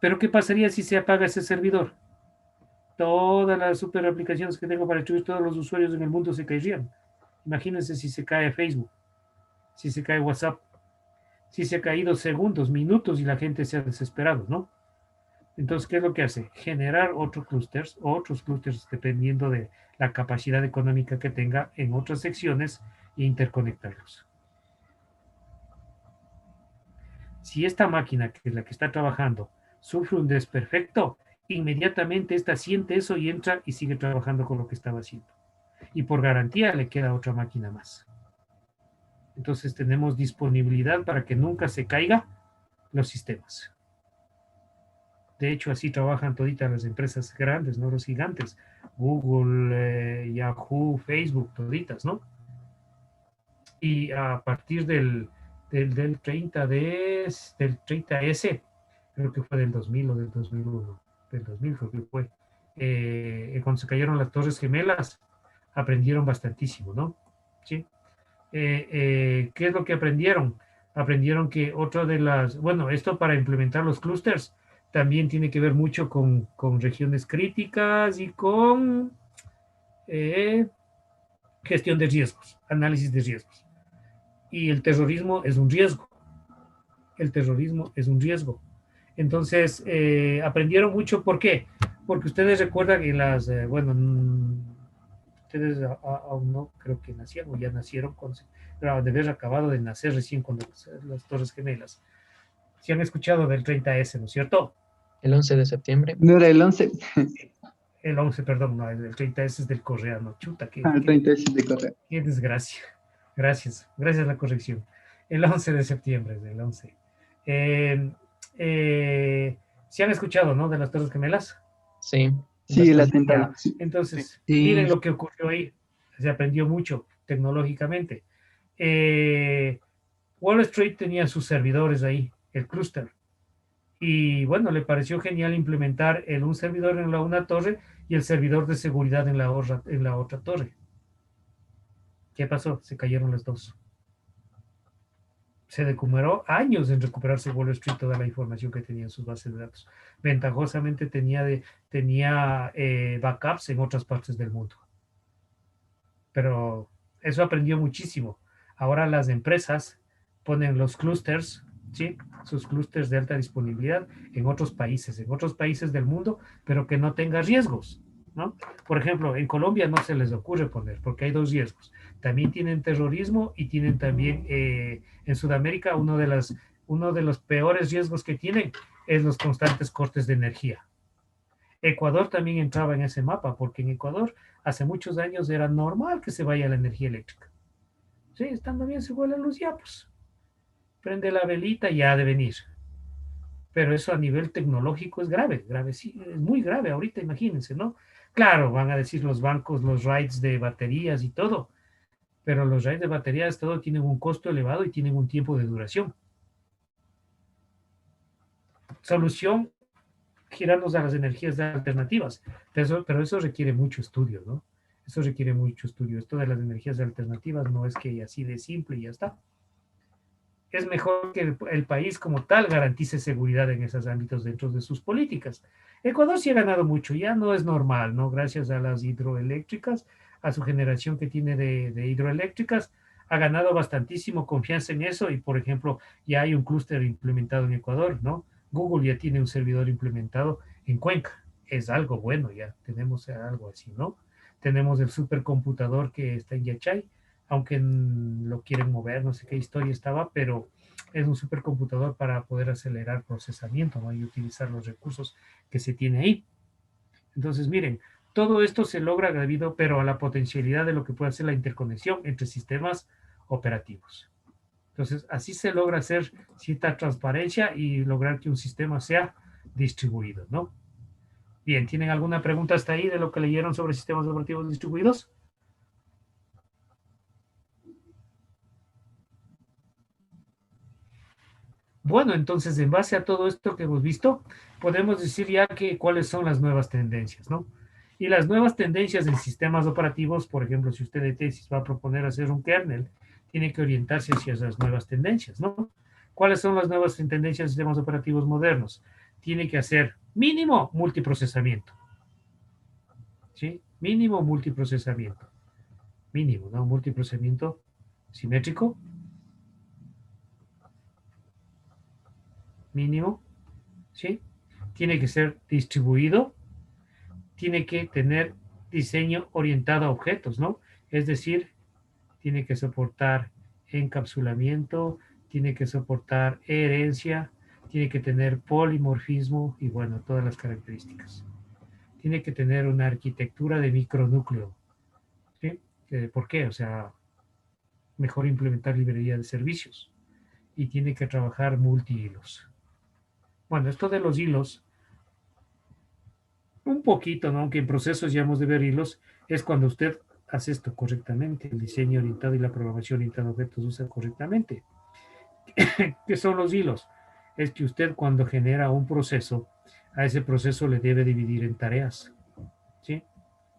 Pero ¿qué pasaría si se apaga ese servidor? Todas las super aplicaciones que tengo para distribuir todos los usuarios en el mundo se caerían. Imagínense si se cae Facebook, si se cae WhatsApp, si se ha caído segundos, minutos y la gente se ha desesperado, ¿no? Entonces, ¿qué es lo que hace? Generar otros clústeres dependiendo de la capacidad económica que tenga en otras secciones e interconectarlos. Si esta máquina, que es la que está trabajando, sufre un desperfecto, inmediatamente esta siente eso y entra y sigue trabajando con lo que estaba haciendo. Y por garantía le queda otra máquina más. Entonces tenemos disponibilidad para que nunca se caigan los sistemas. De hecho, así trabajan toditas las empresas grandes, ¿no? Los gigantes. Google, Yahoo, Facebook, toditas, ¿no? Y a partir del 30S, creo que fue del 2000 o del 2001, del 2000 creo que fue, cuando se cayeron las Torres Gemelas, aprendieron bastantísimo, ¿no? ¿Sí? ¿Qué es lo que aprendieron? Aprendieron que otra de las, bueno, esto para implementar los clústeres, También tiene que ver mucho con regiones críticas y con gestión de riesgos, análisis de riesgos. Y el terrorismo es un riesgo. El terrorismo es un riesgo. Entonces, aprendieron mucho. ¿Por qué? Porque ustedes recuerdan que bueno, ustedes aún no creo que nacieron o ya nacieron, pero de haber acabado de nacer recién cuando las Torres Gemelas. Si han escuchado del 30S, ¿no es cierto?
El 11 de septiembre.
¿No era el 11?
El 11, perdón, no, el 30S es del coreano. Chuta,
El 30 es de correo.
qué desgracia. Gracias, gracias a la corrección. El 11 de septiembre es el 11. ¿Sí han escuchado, no? De las Torres Gemelas.
Sí,
Sí, el
bastante.
atentado.
Ya.
Sí.
Entonces,
Sí.
miren lo que ocurrió ahí. Se aprendió mucho tecnológicamente. Wall Street tenía sus servidores ahí, el clúster. Y bueno, le pareció genial implementar un servidor en una torre y el servidor de seguridad en la otra torre. ¿Qué pasó? Se cayeron los dos. Se demoró años en recuperarse Wall Street toda la información que tenía en sus bases de datos. Ventajosamente tenía backups en otras partes del mundo. Pero eso aprendió muchísimo. Ahora las empresas ponen los clústeres, ¿sí? Sus clústeres de alta disponibilidad en otros países del mundo, pero que no tenga riesgos, ¿no? Por ejemplo, en Colombia no se les ocurre poner, porque hay dos riesgos. También tienen terrorismo y tienen también en Sudamérica uno de los peores riesgos que tienen es los constantes cortes de energía. Ecuador también entraba en ese mapa, porque en Ecuador hace muchos años era normal que se vaya la energía eléctrica. Sí, estando bien se fue la luz ya, pues prende la velita y ya ha de venir. Pero eso a nivel tecnológico es grave, grave, sí, es muy grave ahorita, imagínense, ¿no? Claro, van a decir los bancos, los RAIDs de baterías y todo, pero los RAIDs de baterías todo tienen un costo elevado y tienen un tiempo de duración. Solución, girarnos a las energías alternativas, pero eso requiere mucho estudio, ¿no? Eso requiere mucho estudio. Esto de las energías alternativas no es que así de simple y ya está. Es mejor que el país como tal garantice seguridad en esos ámbitos dentro de sus políticas. Ecuador sí ha ganado mucho, ya no es normal, ¿no? Gracias a las hidroeléctricas, a su generación que tiene de hidroeléctricas, ha ganado bastantísimo confianza en eso y, por ejemplo, ya hay un clúster implementado en Ecuador, ¿no? Google ya tiene un servidor implementado en Cuenca. Es algo bueno, ya tenemos algo así, ¿no? Tenemos el supercomputador que está en Yachay, aunque lo quieren mover, no sé qué historia estaba, pero es un supercomputador para poder acelerar procesamiento, ¿no? Y utilizar los recursos que se tiene ahí. Entonces, miren, todo esto se logra debido, pero a la potencialidad de lo que puede hacer la interconexión entre sistemas operativos. Entonces, así se logra hacer cierta transparencia y lograr que un sistema sea distribuido, ¿no? Bien, ¿tienen alguna pregunta hasta ahí de lo que leyeron sobre sistemas operativos distribuidos? Bueno, entonces, en base a todo esto que hemos visto, podemos decir ya que cuáles son las nuevas tendencias, ¿no? Y las nuevas tendencias en sistemas operativos, por ejemplo, si usted de tesis va a proponer hacer un kernel, tiene que orientarse hacia esas nuevas tendencias, ¿no? ¿Cuáles son las nuevas tendencias en sistemas operativos modernos? Tiene que hacer mínimo multiprocesamiento, ¿sí? Mínimo multiprocesamiento. Mínimo, ¿no? Multiprocesamiento simétrico. Mínimo, ¿sí? Tiene que ser distribuido, tiene que tener diseño orientado a objetos, ¿no? Es decir, tiene que soportar encapsulamiento, tiene que soportar herencia, tiene que tener polimorfismo y bueno, todas las características. Tiene que tener una arquitectura de micronúcleo, ¿sí? ¿Por qué? O sea, mejor implementar librería de servicios y tiene que trabajar multi-hilos. Bueno, esto de los hilos un poquito, ¿no? Aunque en procesos ya hemos de ver hilos, es cuando usted hace esto correctamente, el diseño orientado y la programación orientada a objetos usa correctamente. ¿Qué son los hilos? Es que usted cuando genera un proceso, a ese proceso le debe dividir en tareas, ¿sí?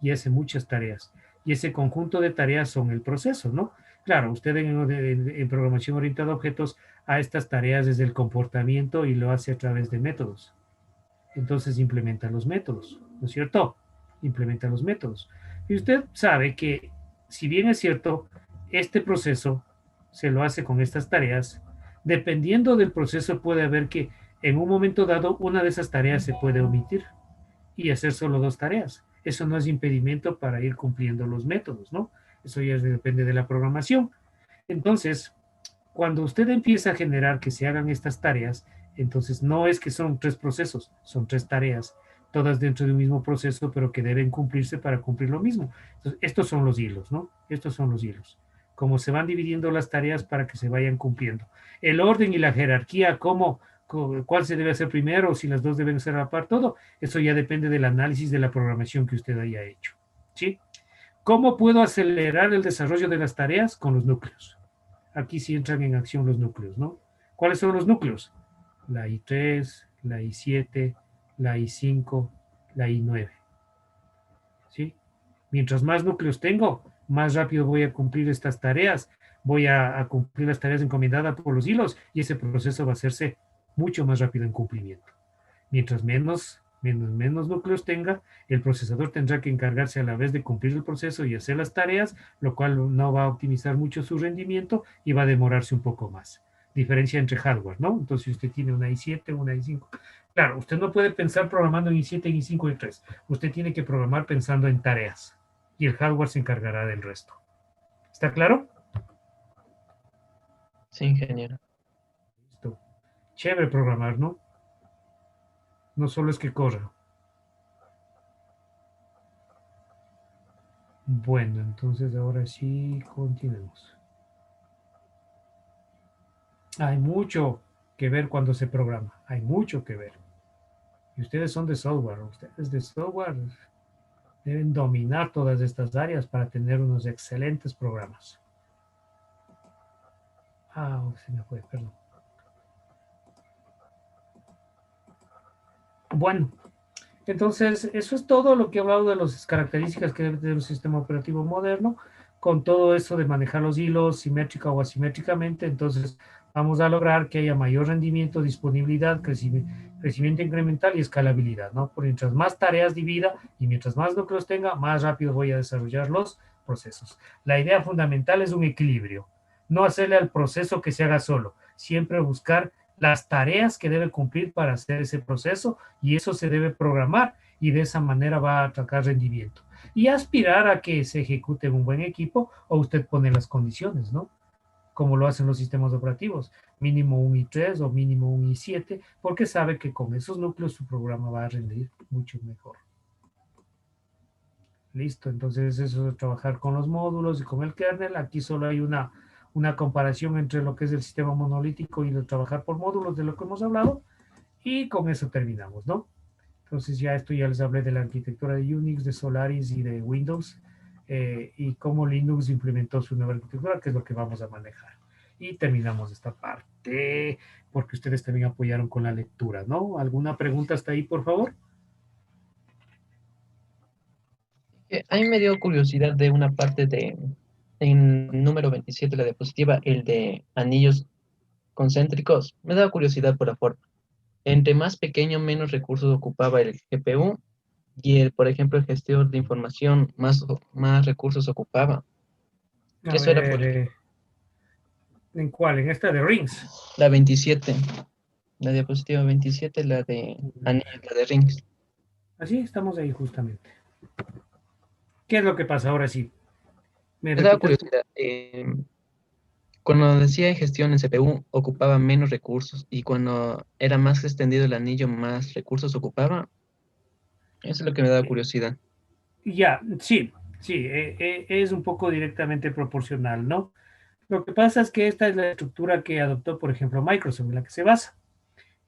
Y hace muchas tareas. Y ese conjunto de tareas son el proceso, ¿no? Claro, usted en programación orientada a objetos a estas tareas desde el comportamiento y lo hace a través de métodos. entonces implementa los métodos, ¿no es cierto? Implementa los métodos. Y usted sabe que, si bien es cierto, este proceso se lo hace con estas tareas, dependiendo del proceso puede haber que en un momento dado una de esas tareas se puede omitir y hacer solo dos tareas. Eso no es impedimento para ir cumpliendo los métodos, ¿no? Eso ya depende de la programación. Entonces, cuando usted empieza a generar que se hagan estas tareas, entonces no es que son tres procesos, son tres tareas, todas dentro de un mismo proceso, pero que deben cumplirse para cumplir lo mismo. Entonces, estos son los hilos, ¿no? Estos son los hilos. Cómo se van dividiendo las tareas para que se vayan cumpliendo. El orden y la jerarquía, cuál se debe hacer primero, si las dos deben ser a la par, todo, eso ya depende del análisis de la programación que usted haya hecho, ¿sí? ¿Cómo puedo acelerar el desarrollo de las tareas? Con los núcleos. Aquí sí entran en acción los núcleos, ¿no? ¿Cuáles son los núcleos? La I3, la I7, la I5, la I9. ¿Sí? Mientras más núcleos tengo, más rápido voy a cumplir estas tareas. Voy a cumplir las tareas encomendadas por los hilos y ese proceso va a hacerse mucho más rápido en cumplimiento. Mientras menos núcleos tenga, el procesador tendrá que encargarse a la vez de cumplir el proceso y hacer las tareas, lo cual no va a optimizar mucho su rendimiento y va a demorarse un poco más. Diferencia entre hardware, ¿no? Entonces, si usted tiene una i7, una i5, claro, usted no puede pensar programando en i7, en i5 y i3. Usted tiene que programar pensando en tareas y el hardware se encargará del resto. ¿Está claro?
Sí, ingeniero.
Listo. Chévere programar, ¿no? No solo es que corra. Bueno, entonces ahora sí continuemos. Hay mucho que ver cuando se programa. Hay mucho que ver. Y ustedes son de software. Ustedes de software deben dominar todas estas áreas para tener unos excelentes programas. Se me fue, perdón. Bueno, entonces eso es todo lo que he hablado de las características que debe tener un sistema operativo moderno, con todo eso de manejar los hilos simétrica o asimétricamente. Entonces vamos a lograr que haya mayor rendimiento, disponibilidad, crecimiento incremental y escalabilidad, ¿no? Por mientras más tareas divida y mientras más núcleos tenga, más rápido voy a desarrollar los procesos. La idea fundamental es un equilibrio. No hacerle al proceso que se haga solo, siempre buscar las tareas que debe cumplir para hacer ese proceso y eso se debe programar y de esa manera va a atacar rendimiento. Y aspirar a que se ejecute en un buen equipo o usted pone las condiciones, ¿no? Como lo hacen los sistemas operativos, mínimo un i3 o mínimo un i7, porque sabe que con esos núcleos su programa va a rendir mucho mejor. Listo, entonces eso es trabajar con los módulos y con el kernel. Aquí solo hay una comparación entre lo que es el sistema monolítico y el trabajar por módulos de lo que hemos hablado, y con eso terminamos, ¿no? Entonces ya les hablé de la arquitectura de Unix, de Solaris y de Windows, y cómo Linux implementó su nueva arquitectura, que es lo que vamos a manejar. Y terminamos esta parte, porque ustedes también apoyaron con la lectura, ¿no? ¿Alguna pregunta hasta ahí, por favor?
A mí me dio curiosidad de una parte en número 27, la diapositiva, el de anillos concéntricos. Me da curiosidad por la forma. Entre más pequeño, menos recursos ocupaba el GPU y por ejemplo, el gestor de información más recursos ocupaba.
A
Eso era
ver, ¿en cuál? ¿En esta de Rings?
la 27, la diapositiva 27, la de anillos, la de rings.
Así estamos ahí justamente. ¿Qué es lo que pasa ahora sí? ¿Me
Me daba
repites?
curiosidad. Cuando decía gestión en CPU, ocupaba menos recursos y cuando era más extendido el anillo, más recursos ocupaba. Eso es lo que me da curiosidad.
Ya, sí, es un poco directamente proporcional, ¿no? Lo que pasa es que esta es la estructura que adoptó, por ejemplo, Microsoft, en la que se basa.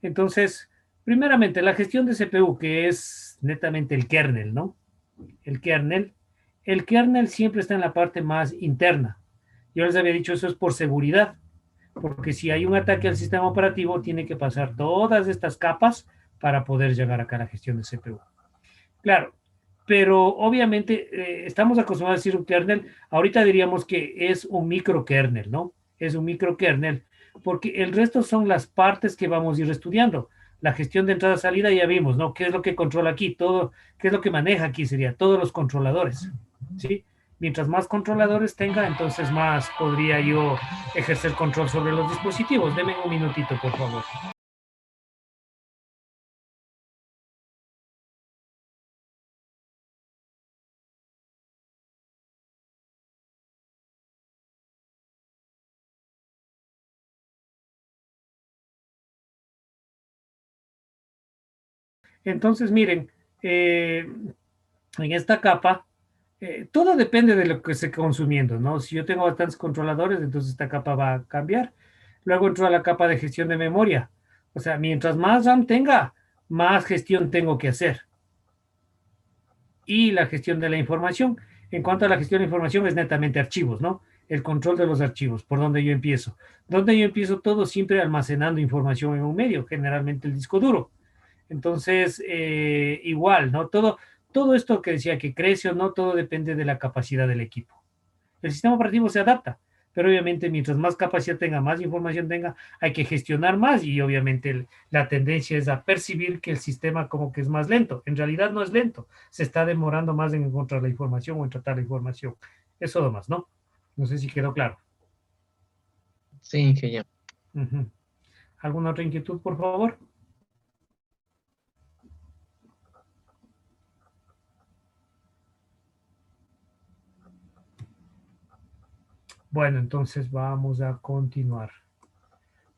Entonces, primeramente, la gestión de CPU, que es netamente el kernel, ¿no? El kernel siempre está en la parte más interna. Yo les había dicho, eso es por seguridad, porque si hay un ataque al sistema operativo, tiene que pasar todas estas capas para poder llegar acá a la gestión de CPU. Claro, pero obviamente estamos acostumbrados a decir un kernel, ahorita diríamos que es un microkernel, ¿no? Es un microkernel, porque el resto son las partes que vamos a ir estudiando. La gestión de entrada-salida ya vimos, ¿no? ¿Qué es lo que controla aquí? Todo, ¿qué es lo que maneja aquí? Sería todos los controladores, ¿sí? Mientras más controladores tenga, entonces más podría yo ejercer control sobre los dispositivos. Deme un minutito, por favor. Entonces, miren, en esta capa, todo depende de lo que esté consumiendo, ¿no? Si yo tengo bastantes controladores, entonces esta capa va a cambiar. Luego entro a la capa de gestión de memoria. O sea, mientras más RAM tenga, más gestión tengo que hacer. Y la gestión de la información. En cuanto a la gestión de información, es netamente archivos, ¿no? El control de los archivos, por donde yo empiezo. Donde yo empiezo todo siempre almacenando información en un medio, generalmente el disco duro. Entonces, igual, ¿no? Todo esto que decía que crece o no, todo depende de la capacidad del equipo. El sistema operativo se adapta, pero obviamente mientras más capacidad tenga, más información tenga, hay que gestionar más y obviamente la tendencia es a percibir que el sistema como que es más lento. En realidad no es lento, se está demorando más en encontrar la información o en tratar la información. Eso nomás, ¿no? No sé si quedó claro.
Sí, ingeniero.
¿Alguna otra inquietud, por favor? Bueno, entonces vamos a continuar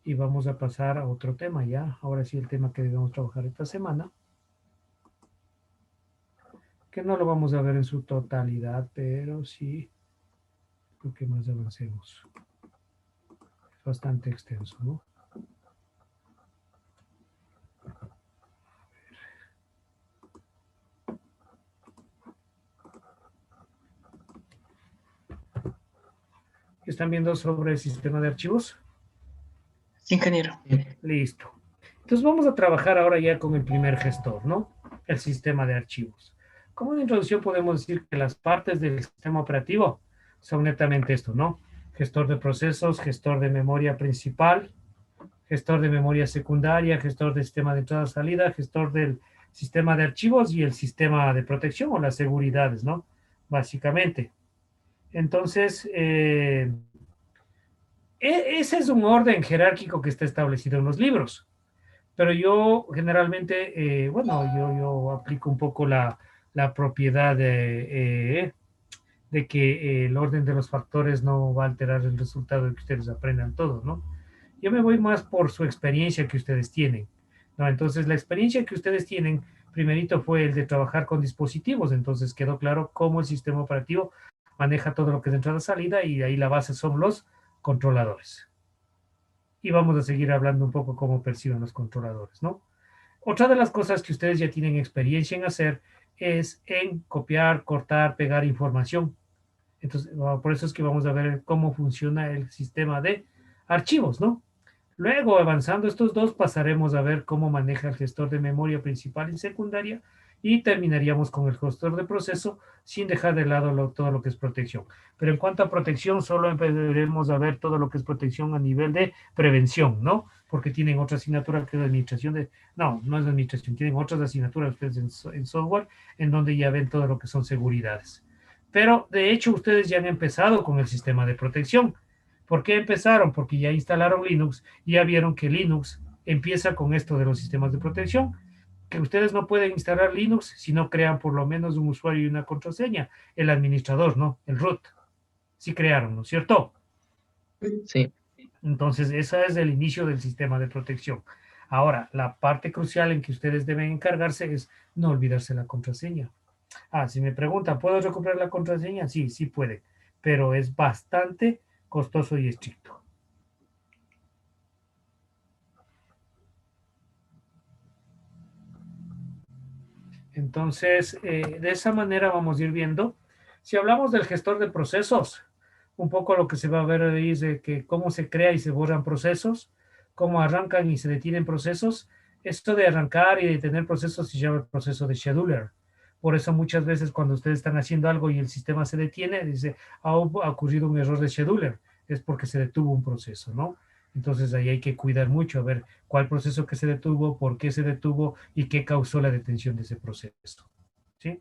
y vamos a pasar a otro tema ya. Ahora sí, el tema que debemos trabajar esta semana, que no lo vamos a ver en su totalidad, pero sí, creo que más avancemos. Es bastante extenso, ¿no? ¿Están viendo sobre el sistema de archivos?
Sí, ingeniero.
Listo. Entonces vamos a trabajar ahora ya con el primer gestor, ¿no? El sistema de archivos. Como una introducción podemos decir que las partes del sistema operativo son netamente esto, ¿no? Gestor de procesos, gestor de memoria principal, gestor de memoria secundaria, gestor de sistema de entrada-salida, gestor del sistema de archivos y el sistema de protección o las seguridades, ¿no? Básicamente. Entonces, ese es un orden jerárquico que está establecido en los libros. Pero yo generalmente, bueno, yo aplico un poco la propiedad de que el orden de los factores no va a alterar el resultado de que ustedes aprendan todo, ¿no? Yo me voy más por su experiencia que ustedes tienen, ¿no? Entonces, la experiencia que ustedes tienen, primerito fue el de trabajar con dispositivos, entonces quedó claro cómo el sistema operativo maneja todo lo que es entrada-salida y ahí la base son los controladores. Y vamos a seguir hablando un poco cómo perciben los controladores, ¿no? Otra de las cosas que ustedes ya tienen experiencia en hacer es en copiar, cortar, pegar información. Entonces, por eso es que vamos a ver cómo funciona el sistema de archivos, ¿no? Luego, avanzando estos dos, pasaremos a ver cómo maneja el gestor de memoria principal y secundaria y terminaríamos con el gestor de proceso sin dejar de lado todo lo que es protección. Pero en cuanto a protección, solo empezaremos a ver todo lo que es protección a nivel de prevención, ¿no? Porque tienen otra asignatura que es administración de... No, no es administración, tienen otras asignaturas ustedes en software en donde ya ven todo lo que son seguridades. Pero de hecho ustedes ya han empezado con el sistema de protección. ¿Por qué empezaron? Porque ya instalaron Linux y ya vieron que Linux empieza con esto de los sistemas de protección, que ustedes no pueden instalar Linux si no crean por lo menos un usuario y una contraseña. El administrador, ¿no? El root. Sí crearon, ¿no es cierto?
Sí.
Entonces, ese es el inicio del sistema de protección. Ahora, la parte crucial en que ustedes deben encargarse es no olvidarse la contraseña. Si me preguntan, ¿puedo recuperar la contraseña? Sí, sí puede, pero es bastante costoso y estricto. Entonces, de esa manera vamos a ir viendo. Si hablamos del gestor de procesos, un poco lo que se va a ver ahí es de que cómo se crea y se borran procesos, cómo arrancan y se detienen procesos. Esto de arrancar y detener procesos se llama el proceso de scheduler. Por eso muchas veces cuando ustedes están haciendo algo y el sistema se detiene, dice, ha ocurrido un error de scheduler. Es porque se detuvo un proceso, ¿no? Entonces ahí hay que cuidar mucho, a ver cuál proceso que se detuvo, por qué se detuvo y qué causó la detención de ese proceso. ¿Sí?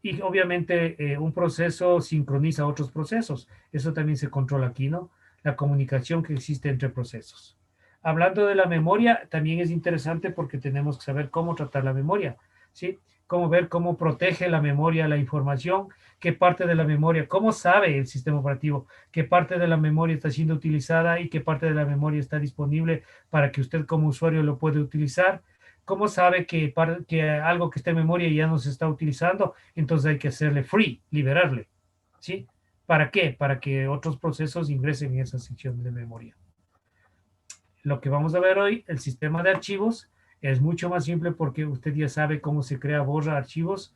Y obviamente un proceso sincroniza otros procesos. Eso también se controla aquí, ¿no? La comunicación que existe entre procesos. Hablando de la memoria, también es interesante porque tenemos que saber cómo tratar la memoria, ¿sí? Cómo ver cómo protege la memoria la información, qué parte de la memoria, cómo sabe el sistema operativo, qué parte de la memoria está siendo utilizada y qué parte de la memoria está disponible para que usted como usuario lo pueda utilizar. ¿Cómo sabe que algo que está en memoria ya no se está utilizando? Entonces hay que hacerle free, liberarle, ¿sí? ¿Para qué? Para que otros procesos ingresen en esa sección de memoria. Lo que vamos a ver hoy, el sistema de archivos, es mucho más simple porque usted ya sabe cómo se crea, borra archivos,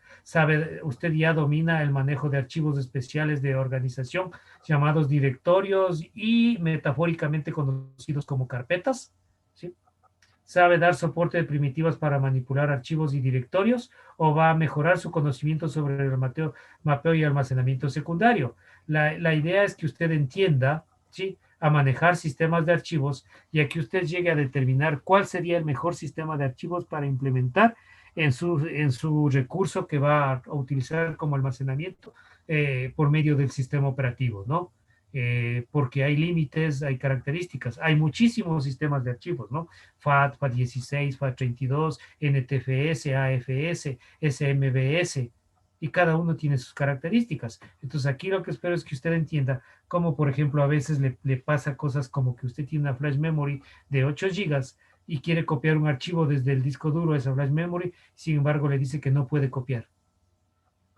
usted ya domina el manejo de archivos especiales de organización llamados directorios y metafóricamente conocidos como carpetas, ¿sí? Sabe dar soporte de primitivas para manipular archivos y directorios o va a mejorar su conocimiento sobre el mapeo y almacenamiento secundario. La idea es que usted entienda, ¿sí?, a manejar sistemas de archivos y a que usted llegue a determinar cuál sería el mejor sistema de archivos para implementar en su recurso que va a utilizar como almacenamiento por medio del sistema operativo, ¿no? Porque hay límites, hay características, hay muchísimos sistemas de archivos, ¿no? FAT, FAT16, FAT32, NTFS, AFS, SMBS, y cada uno tiene sus características. Entonces aquí lo que espero es que usted entienda cómo, por ejemplo, a veces le pasa cosas como que usted tiene una flash memory de 8 gigas y quiere copiar un archivo desde el disco duro a esa flash memory, sin embargo le dice que no puede copiar.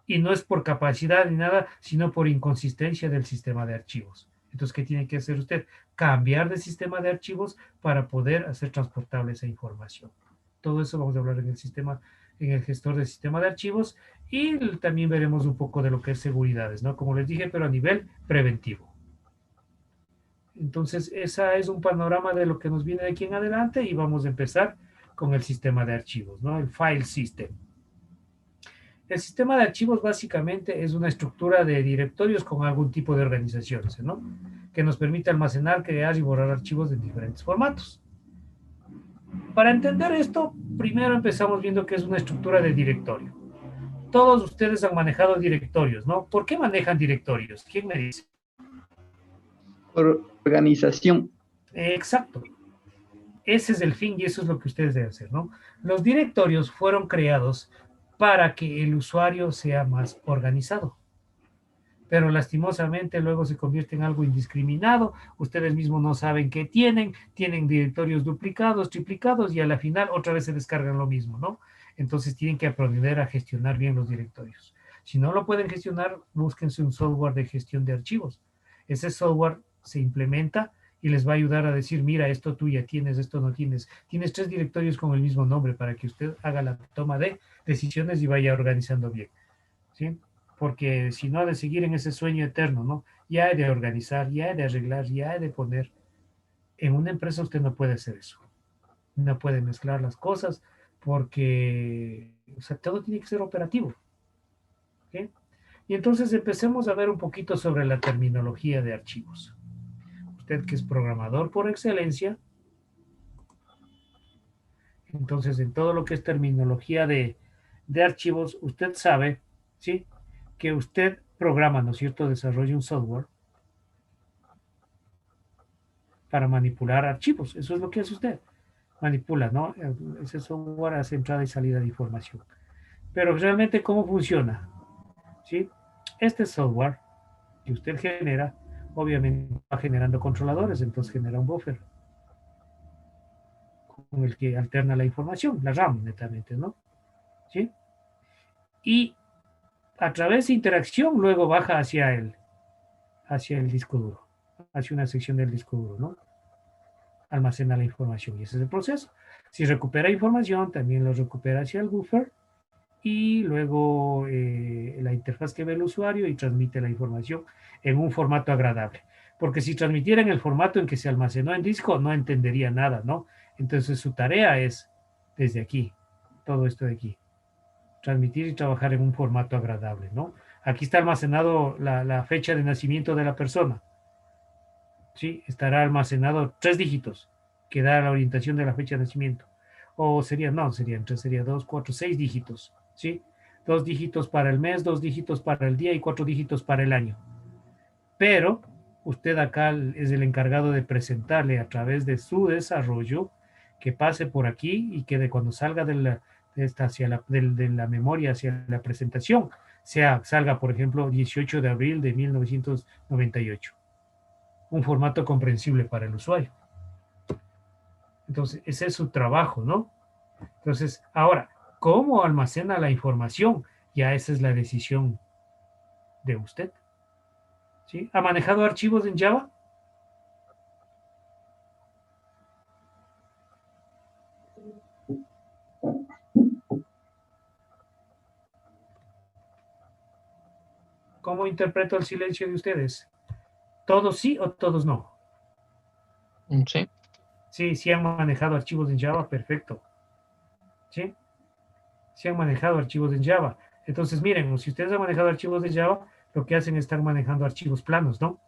Y no es por capacidad ni nada, sino por inconsistencia del sistema de archivos. Entonces, ¿qué tiene que hacer usted? Cambiar de sistema de archivos para poder hacer transportable esa información. Todo eso vamos a hablar en el sistema, en el gestor de sistema de archivos, y también veremos un poco de lo que es seguridades, ¿no? Como les dije, pero a nivel preventivo. Entonces, esa es un panorama de lo que nos viene de aquí en adelante y vamos a empezar con el sistema de archivos, ¿no? El file system. El sistema de archivos básicamente es una estructura de directorios con algún tipo de organizaciones, ¿no? Que nos permite almacenar, crear y borrar archivos en diferentes formatos. Para entender esto, primero empezamos viendo que es una estructura de directorio. Todos ustedes han manejado directorios, ¿no? ¿Por qué manejan directorios? ¿Quién me dice?
Por organización.
Exacto. Ese es el fin y eso es lo que ustedes deben hacer, ¿no? Los directorios fueron creados para que el usuario sea más organizado. Pero lastimosamente luego se convierte en algo indiscriminado, ustedes mismos no saben qué tienen directorios duplicados, triplicados y a la final otra vez se descargan lo mismo, ¿no? Entonces tienen que aprender a gestionar bien los directorios. Si no lo pueden gestionar, búsquense un software de gestión de archivos. Ese software se implementa y les va a ayudar a decir, mira, esto tú ya tienes, esto no tienes. Tienes 3 directorios con el mismo nombre para que usted haga la toma de decisiones y vaya organizando bien, ¿sí? Porque si no, de seguir en ese sueño eterno, ¿no? Ya he de organizar, ya he de arreglar, ya he de poner. En una empresa usted no puede hacer eso. No puede mezclar las cosas porque, o sea, todo tiene que ser operativo. ¿Okay? Y entonces empecemos a ver un poquito sobre la terminología de archivos. Usted que es programador por excelencia, entonces en todo lo que es terminología de archivos, usted sabe, ¿sí?, que usted programa, ¿no es cierto?, desarrolla un software para manipular archivos. Eso es lo que hace usted. Manipula, ¿no? Ese software hace entrada y salida de información. Pero realmente, ¿cómo funciona? ¿Sí? Este software que usted genera, obviamente va generando controladores, entonces genera un buffer con el que alterna la información, la RAM netamente, ¿no? ¿Sí? Y a través de interacción luego baja hacia el disco duro, hacia una sección del disco duro, ¿no? Almacena la información y ese es el proceso. Si recupera información, también lo recupera hacia el buffer y luego la interfaz que ve el usuario y transmite la información en un formato agradable. Porque si transmitiera en el formato en que se almacenó en disco, no entendería nada, ¿no? Entonces su tarea es desde aquí, todo esto de aquí, transmitir y trabajar en un formato agradable, ¿no? Aquí está almacenado la fecha de nacimiento de la persona. ¿sí? Estará almacenado 3 dígitos, que da la orientación de la fecha de nacimiento. O sería, no, serían 3, sería 2, 4, 6 dígitos, ¿sí? 2 dígitos para el mes, 2 dígitos para el día y 4 dígitos para el año. Pero usted acá es el encargado de presentarle a través de su desarrollo que pase por aquí y que de cuando salga de la memoria hacia la presentación, salga, por ejemplo, 18 de abril de 1998. Un formato comprensible para el usuario. Entonces, ese es su trabajo, ¿no? Entonces, ahora, ¿cómo almacena la información? Ya esa es la decisión de usted. ¿Sí? ¿Ha manejado archivos en Java? ¿Cómo interpreto el silencio de ustedes? ¿Todos sí o todos no?
Sí.
Sí, sí han manejado archivos en Java, perfecto. ¿Sí? Sí han manejado archivos en Java. Entonces, miren, si ustedes han manejado archivos de Java, lo que hacen es estar manejando archivos planos, ¿no?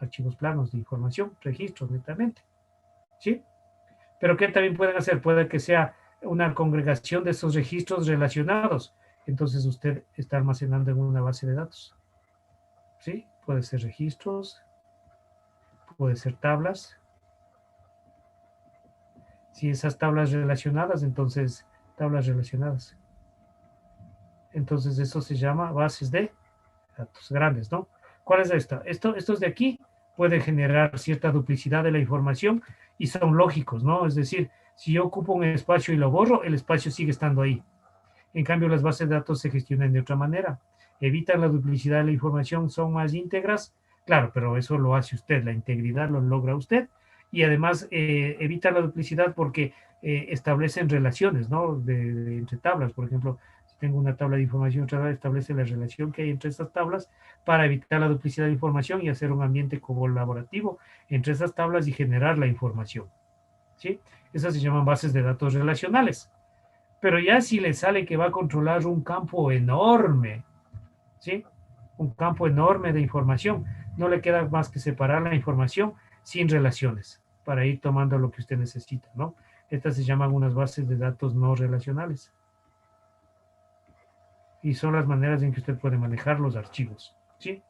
Archivos planos de información, registros, netamente. ¿Sí? Pero ¿qué también pueden hacer? Puede que sea una congregación de esos registros relacionados. Entonces usted está almacenando en una base de datos. ¿Sí? Puede ser registros, puede ser tablas. Si esas tablas relacionadas, entonces tablas relacionadas. Entonces eso se llama bases de datos grandes, ¿no? ¿Cuál es esta? Estos de aquí pueden generar cierta duplicidad de la información y son lógicos, ¿no? Es decir, si yo ocupo un espacio y lo borro, el espacio sigue estando ahí. En cambio, las bases de datos se gestionan de otra manera. Evitan la duplicidad de la información, son más íntegras. Claro, pero eso lo hace usted, la integridad lo logra usted. Y además evita la duplicidad porque establecen relaciones, ¿no? Entre tablas, por ejemplo, si tengo una tabla de información, otra establece la relación que hay entre estas tablas para evitar la duplicidad de información y hacer un ambiente colaborativo entre esas tablas y generar la información, ¿sí? Esas se llaman bases de datos relacionales. Pero ya si le sale que va a controlar un campo enorme, ¿sí? Un campo enorme de información, no le queda más que separar la información sin relaciones para ir tomando lo que usted necesita, ¿no? Estas se llaman unas bases de datos no relacionales. Y son las maneras en que usted puede manejar los archivos, ¿sí?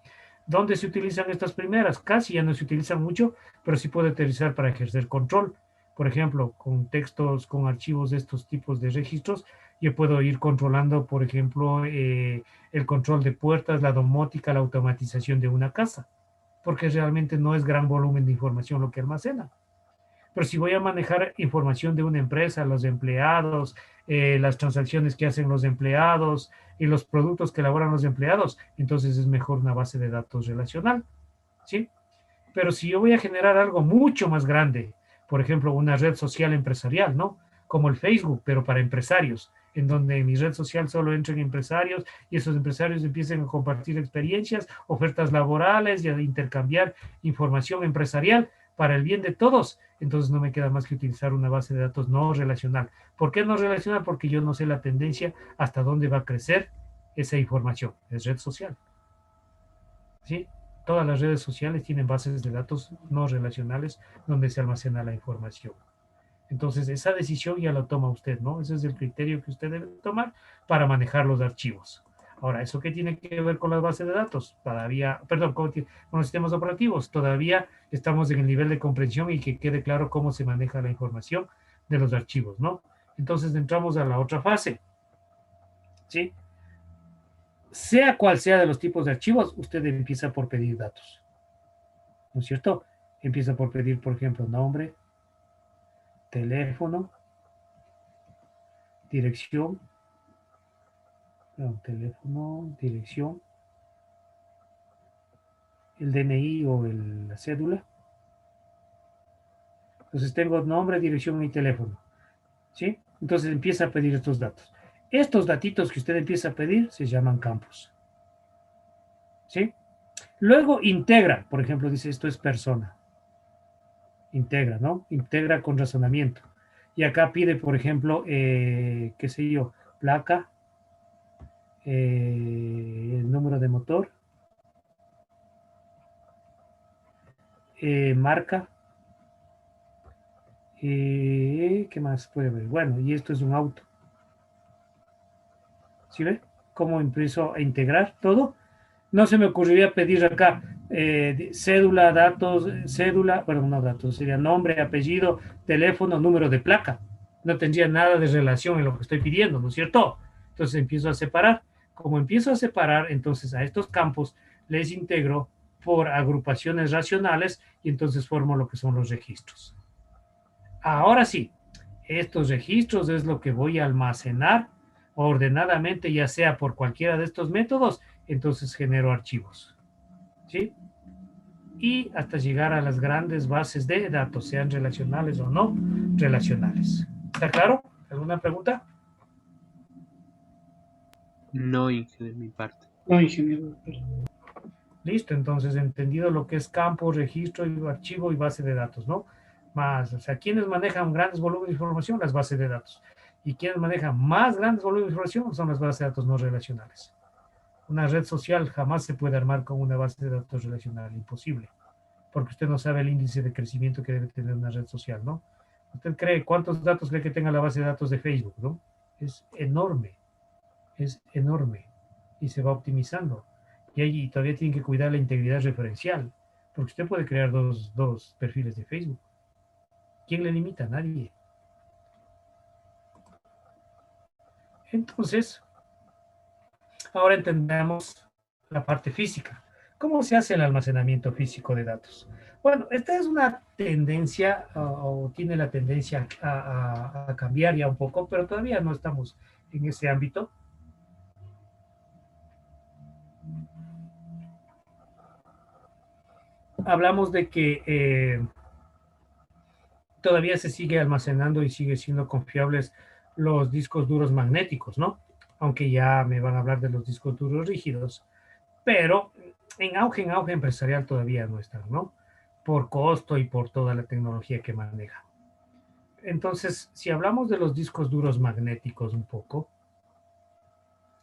¿Dónde se utilizan estas primeras? Casi ya no se utilizan mucho, pero sí puede utilizar para ejercer control. Por ejemplo, con textos, con archivos de estos tipos de registros, yo puedo ir controlando, por ejemplo, el control de puertas, la domótica, la automatización de una casa, porque realmente no es gran volumen de información lo que almacena. Pero si voy a manejar información de una empresa, los empleados, las transacciones que hacen los empleados y los productos que elaboran los empleados, entonces es mejor una base de datos relacional, ¿sí? Pero si yo voy a generar algo mucho más grande, por ejemplo, una red social empresarial, ¿no? Como el Facebook, pero para empresarios, en donde en mi red social solo entren empresarios y esos empresarios empiecen a compartir experiencias, ofertas laborales y a intercambiar información empresarial para el bien de todos. Entonces no me queda más que utilizar una base de datos no relacional. ¿Por qué no relacional? Porque yo no sé la tendencia hasta dónde va a crecer esa información. Es red social. ¿Sí? Todas las redes sociales tienen bases de datos no relacionales donde se almacena la información. Entonces, esa decisión ya la toma usted, ¿no? Ese es el criterio que usted debe tomar para manejar los archivos. Ahora, ¿eso qué tiene que ver con las bases de datos? Todavía, perdón, con los sistemas operativos. Todavía estamos en el nivel de comprensión y que quede claro cómo se maneja la información de los archivos, ¿no? Entonces, entramos a la otra fase, ¿sí? Sea cual sea de los tipos de archivos, usted empieza por pedir datos, ¿no es cierto? Empieza por pedir, por ejemplo, nombre, teléfono, dirección, teléfono, dirección, el DNI o la cédula. Entonces tengo nombre, dirección y teléfono, ¿sí? Entonces empieza a pedir estos datos. Estos datitos que usted empieza a pedir se llaman campos, ¿sí? Luego integra, por ejemplo, dice esto es persona. Integra, ¿no? Integra con razonamiento. Y acá pide, por ejemplo, qué sé yo, placa, el número de motor, marca. ¿Qué más puede ver? Bueno, y esto es un auto. ¿Sí ve? ¿Cómo empiezo a integrar todo? No se me ocurriría pedir acá cédula, datos, cédula, perdón, no datos, sería nombre, apellido, teléfono, número de placa. No tendría nada de relación en lo que estoy pidiendo, ¿no es cierto? Entonces empiezo a separar. Como empiezo a separar, entonces a estos campos les integro por agrupaciones racionales y entonces formo lo que son los registros. Ahora sí, estos registros es lo que voy a almacenar ordenadamente, ya sea por cualquiera de estos métodos, entonces genero archivos. ¿Sí? Y hasta llegar a las grandes bases de datos, sean relacionales o no relacionales. ¿Está claro? ¿Alguna pregunta?
No, Inge, de mi parte.
No, ingeniero.
Listo, entonces entendido lo que es campo, registro, y archivo y base de datos, ¿no? Más, o sea, ¿quiénes manejan grandes volúmenes de información? Las bases de datos. ¿Y quiénes manejan más grandes volúmenes de información? Son las bases de datos no relacionales. Una red social jamás se puede armar con una base de datos relacional, imposible, porque usted no sabe el índice de crecimiento que debe tener una red social, ¿no? ¿Usted cree cuántos datos cree que tenga la base de datos de Facebook, ¿no? Es enorme, y se va optimizando. Y ahí todavía tienen que cuidar la integridad referencial, porque usted puede crear dos perfiles de Facebook. ¿Quién le limita? Nadie. Entonces, ahora entendemos la parte física. ¿Cómo se hace el almacenamiento físico de datos? Bueno, esta es una tendencia, o tiene la tendencia a cambiar ya un poco, pero todavía no estamos en ese ámbito. Hablamos de que todavía se sigue almacenando y sigue siendo confiables los discos duros magnéticos, ¿no? Aunque ya me van a hablar de los discos duros rígidos, pero en auge empresarial todavía no están, ¿no? Por costo y por toda la tecnología que maneja. Entonces, si hablamos de los discos duros magnéticos un poco,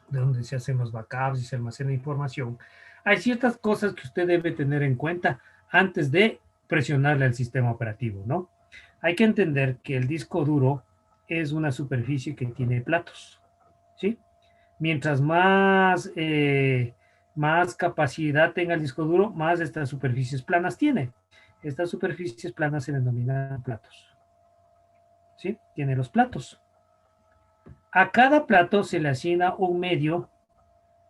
de donde se hacen los backups y se almacena información, hay ciertas cosas que usted debe tener en cuenta antes de presionarle al sistema operativo, ¿no? Hay que entender que el disco duro es una superficie que tiene platos, ¿sí? Mientras más capacidad tenga el disco duro, más de estas superficies planas tiene. Estas superficies planas se denominan platos, ¿sí? Tiene los platos. A cada plato se le asigna un medio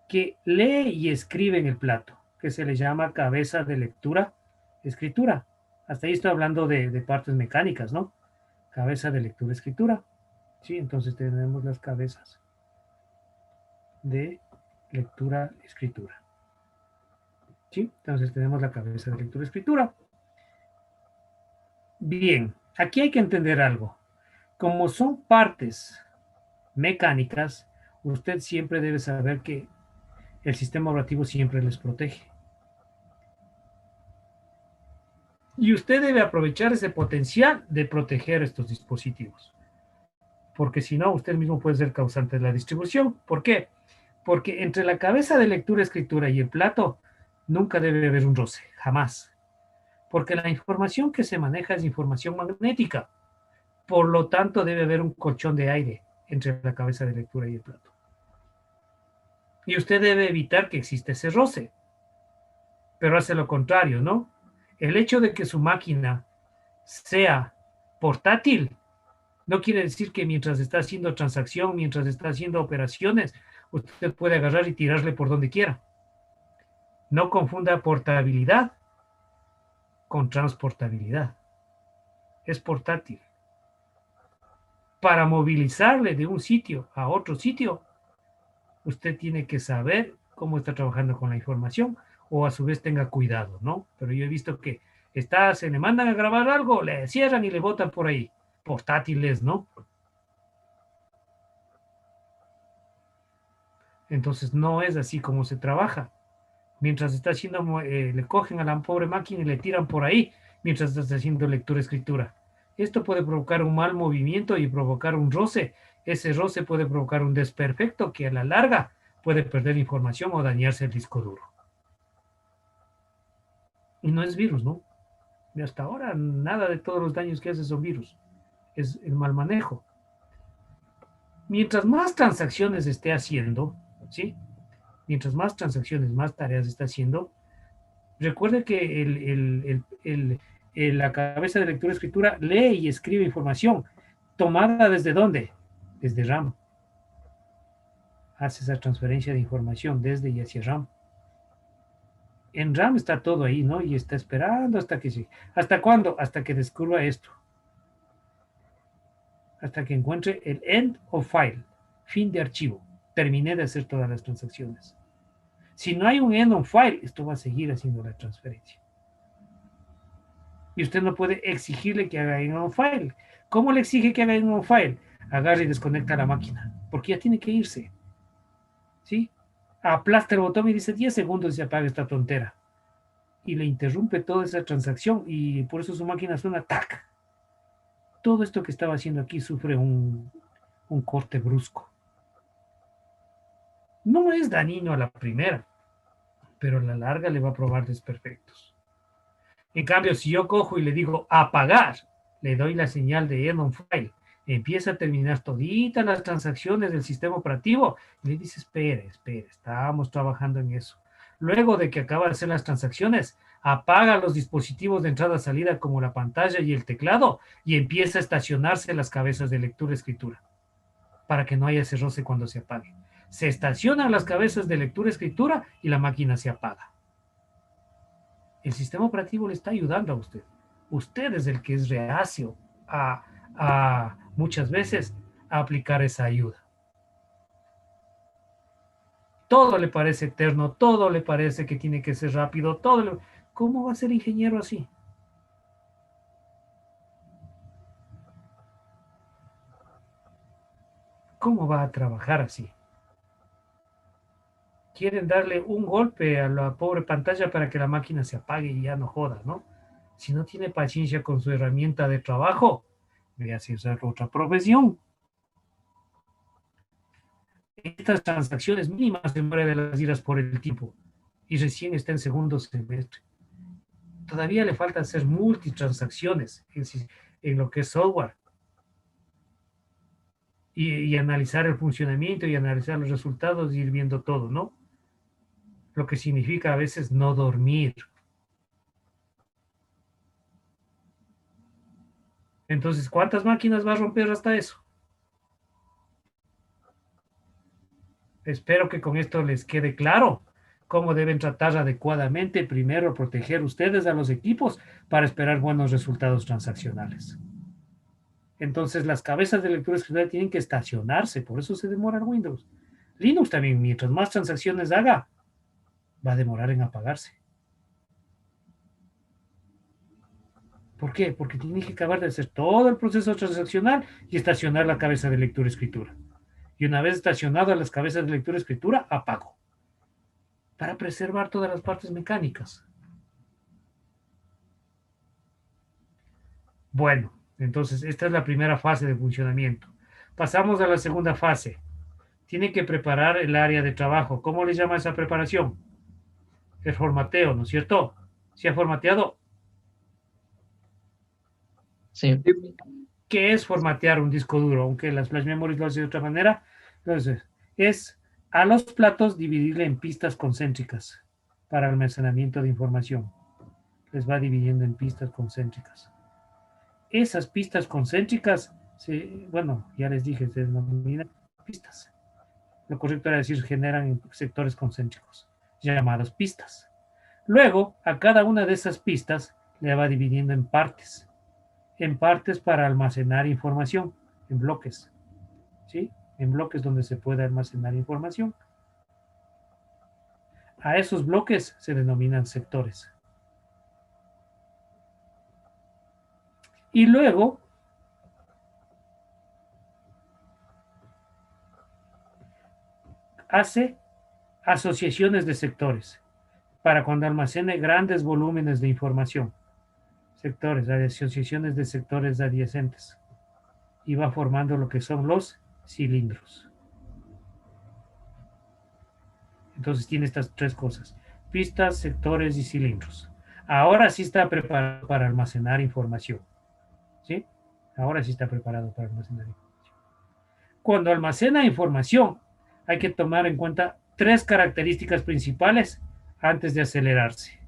que lee y escribe en el plato, que se le llama cabeza de lectura, escritura. Hasta ahí estoy hablando de partes mecánicas, ¿no? Cabeza de lectura, escritura. Sí, entonces tenemos las cabezas de lectura, escritura. ¿Sí? Entonces tenemos la cabeza de lectura, escritura. Bien, aquí hay que entender algo. Como son partes mecánicas, usted siempre debe saber que el sistema operativo siempre les protege. Y usted debe aprovechar ese potencial de proteger estos dispositivos. Porque si no, usted mismo puede ser causante de la distribución. ¿Por qué? Porque entre la cabeza de lectura, escritura y el plato nunca debe haber un roce, jamás. Porque la información que se maneja es información magnética. Por lo tanto, debe haber un colchón de aire entre la cabeza de lectura y el plato. Y usted debe evitar que exista ese roce. Pero hace lo contrario, ¿no? El hecho de que su máquina sea portátil no quiere decir que mientras está haciendo transacción, mientras está haciendo operaciones, usted puede agarrar y tirarle por donde quiera. No confunda portabilidad con transportabilidad. Es portátil. Para movilizarle de un sitio a otro sitio, usted tiene que saber cómo está trabajando con la información o a su vez tenga cuidado, ¿no? Pero yo he visto que se le mandan a grabar algo, le cierran y le botan por ahí. Portátiles, ¿no? Entonces no es así como se trabaja. Mientras está haciendo, le cogen a la pobre máquina y le tiran por ahí, mientras está haciendo lectura-escritura. Esto puede provocar un mal movimiento y provocar un roce. Ese roce puede provocar un desperfecto que a la larga puede perder información o dañarse el disco duro. Y no es virus, ¿no? Y hasta ahora nada de todos los daños que hace son virus, es el mal manejo. Mientras más transacciones esté haciendo, ¿sí? Mientras más transacciones, más tareas está haciendo, recuerde que la cabeza de lectura-escritura lee y escribe información. ¿Tomada desde dónde? Desde RAM. Hace esa transferencia de información desde y hacia RAM. En RAM está todo ahí, ¿no? Y está esperando hasta que sí. ¿Hasta cuándo? Hasta que descubra esto. Hasta que encuentre el end of file, fin de archivo. Terminé de hacer todas las transacciones. Si no hay un end of file, esto va a seguir haciendo la transferencia. Y usted no puede exigirle que haga end of file. ¿Cómo le exige que haga end of file? Agarre y desconecta la máquina, porque ya tiene que irse. ¿Sí? Aplasta el botón y dice 10 segundos y se apaga esta tontera. Y le interrumpe toda esa transacción y por eso su máquina suena tac. Todo esto que estaba haciendo aquí sufre un corte brusco. No es dañino a la primera, pero a la larga le va a probar desperfectos. En cambio, si yo cojo y le digo apagar, le doy la señal de end on file, empieza a terminar toditas las transacciones del sistema operativo y le dice, espere, estamos trabajando en eso. Luego de que acaba de hacer las transacciones, apaga los dispositivos de entrada-salida como la pantalla y el teclado y empieza a estacionarse las cabezas de lectura-escritura para que no haya ese roce cuando se apague. Se estacionan las cabezas de lectura-escritura y la máquina se apaga. El sistema operativo le está ayudando a usted. Usted es el que es reacio a muchas veces a aplicar esa ayuda. Todo le parece eterno, todo le parece que tiene que ser rápido, ¿Cómo va a ser ingeniero así? ¿Cómo va a trabajar así? Quieren darle un golpe a la pobre pantalla para que la máquina se apague y ya no joda, ¿no? Si no tiene paciencia con su herramienta de trabajo, véase usar otra profesión. Estas transacciones mínimas se muere de las iras por el tiempo y recién está en segundo semestre. Todavía le falta hacer multitransacciones en lo que es software y analizar el funcionamiento y analizar los resultados y ir viendo todo, ¿no? Lo que significa a veces no dormir. Entonces, ¿cuántas máquinas va a romper hasta eso? Espero que con esto les quede claro cómo deben tratar adecuadamente, primero proteger ustedes a los equipos para esperar buenos resultados transaccionales. Entonces, las cabezas de lectura escritura tienen que estacionarse, por eso se demora en Windows. Linux también, mientras más transacciones haga, va a demorar en apagarse. ¿Por qué? Porque tiene que acabar de hacer todo el proceso transaccional y estacionar la cabeza de lectura-escritura. Y una vez estacionado las cabezas de lectura-escritura, apago. Para preservar todas las partes mecánicas. Bueno, entonces esta es la primera fase de funcionamiento. Pasamos a la segunda fase. Tiene que preparar el área de trabajo. ¿Cómo le llama esa preparación? El formateo, ¿no es cierto? ¿Se ha formateado?
Sí.
¿Qué es formatear un disco duro? Aunque las flash memories lo hacen de otra manera. Entonces, es a los platos dividirle en pistas concéntricas para almacenamiento de información. Les va dividiendo en pistas concéntricas. Esas pistas concéntricas, bueno, ya les dije, se denominan pistas. Lo correcto era decir, generan sectores concéntricos, llamados pistas. Luego, a cada una de esas pistas le va dividiendo en partes para almacenar información, en bloques, ¿sí? En bloques donde se puede almacenar información. A esos bloques se denominan sectores. Y luego, hace asociaciones de sectores para cuando almacene grandes volúmenes de información. Sectores, asociaciones de sectores adyacentes. Y va formando lo que son los cilindros. Entonces tiene estas tres cosas: pistas, sectores y cilindros. Ahora sí está preparado para almacenar información. ¿Sí? Ahora sí está preparado para almacenar información. Cuando almacena información, hay que tomar en cuenta tres características principales antes de acelerarse.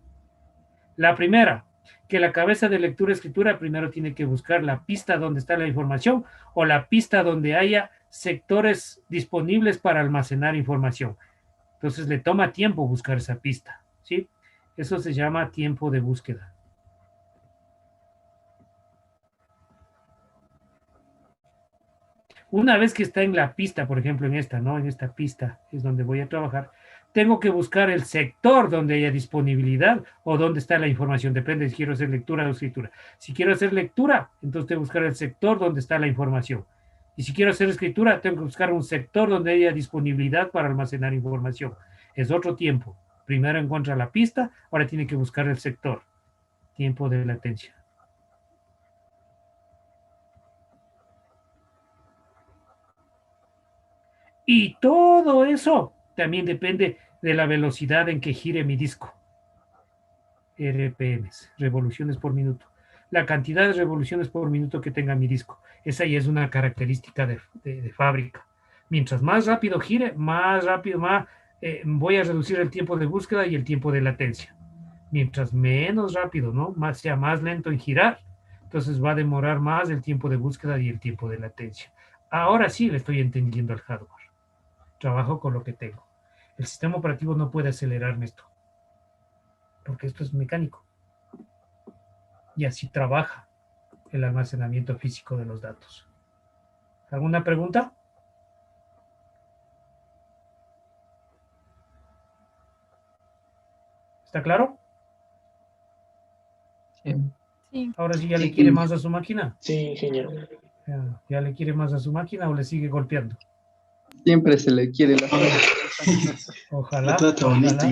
La primera, que la cabeza de lectura-escritura primero tiene que buscar la pista donde está la información o la pista donde haya sectores disponibles para almacenar información. Entonces le toma tiempo buscar esa pista, ¿sí? Eso se llama tiempo de búsqueda. Una vez que está en la pista, por ejemplo, en esta, ¿no? En esta pista es donde voy a trabajar. Tengo que buscar el sector donde haya disponibilidad o donde está la información. Depende si quiero hacer lectura o escritura. Si quiero hacer lectura, entonces tengo que buscar el sector donde está la información. Y si quiero hacer escritura, tengo que buscar un sector donde haya disponibilidad para almacenar información. Es otro tiempo. Primero encuentra la pista, ahora tiene que buscar el sector. Tiempo de latencia. Y todo eso también depende de la velocidad en que gire mi disco. RPMs, revoluciones por minuto. La cantidad de revoluciones por minuto que tenga mi disco. Esa ya es una característica de fábrica. Mientras más rápido gire, más rápido voy a reducir el tiempo de búsqueda y el tiempo de latencia. Mientras menos rápido, ¿no? Sea más lento en girar, entonces va a demorar más el tiempo de búsqueda y el tiempo de latencia. Ahora sí le estoy entendiendo al hardware. Trabajo con lo que tengo. El sistema operativo no puede acelerarme esto, porque esto es mecánico. Y así trabaja el almacenamiento físico de los datos. ¿Alguna pregunta? ¿Está claro?
Sí.
Sí.
Ahora sí ya le
Sí.
quiere más a su máquina.
Sí, ingeniero.
¿Ya le quiere más a su máquina o le sigue golpeando?
Siempre se le quiere la
Ojalá.
Trata bonito.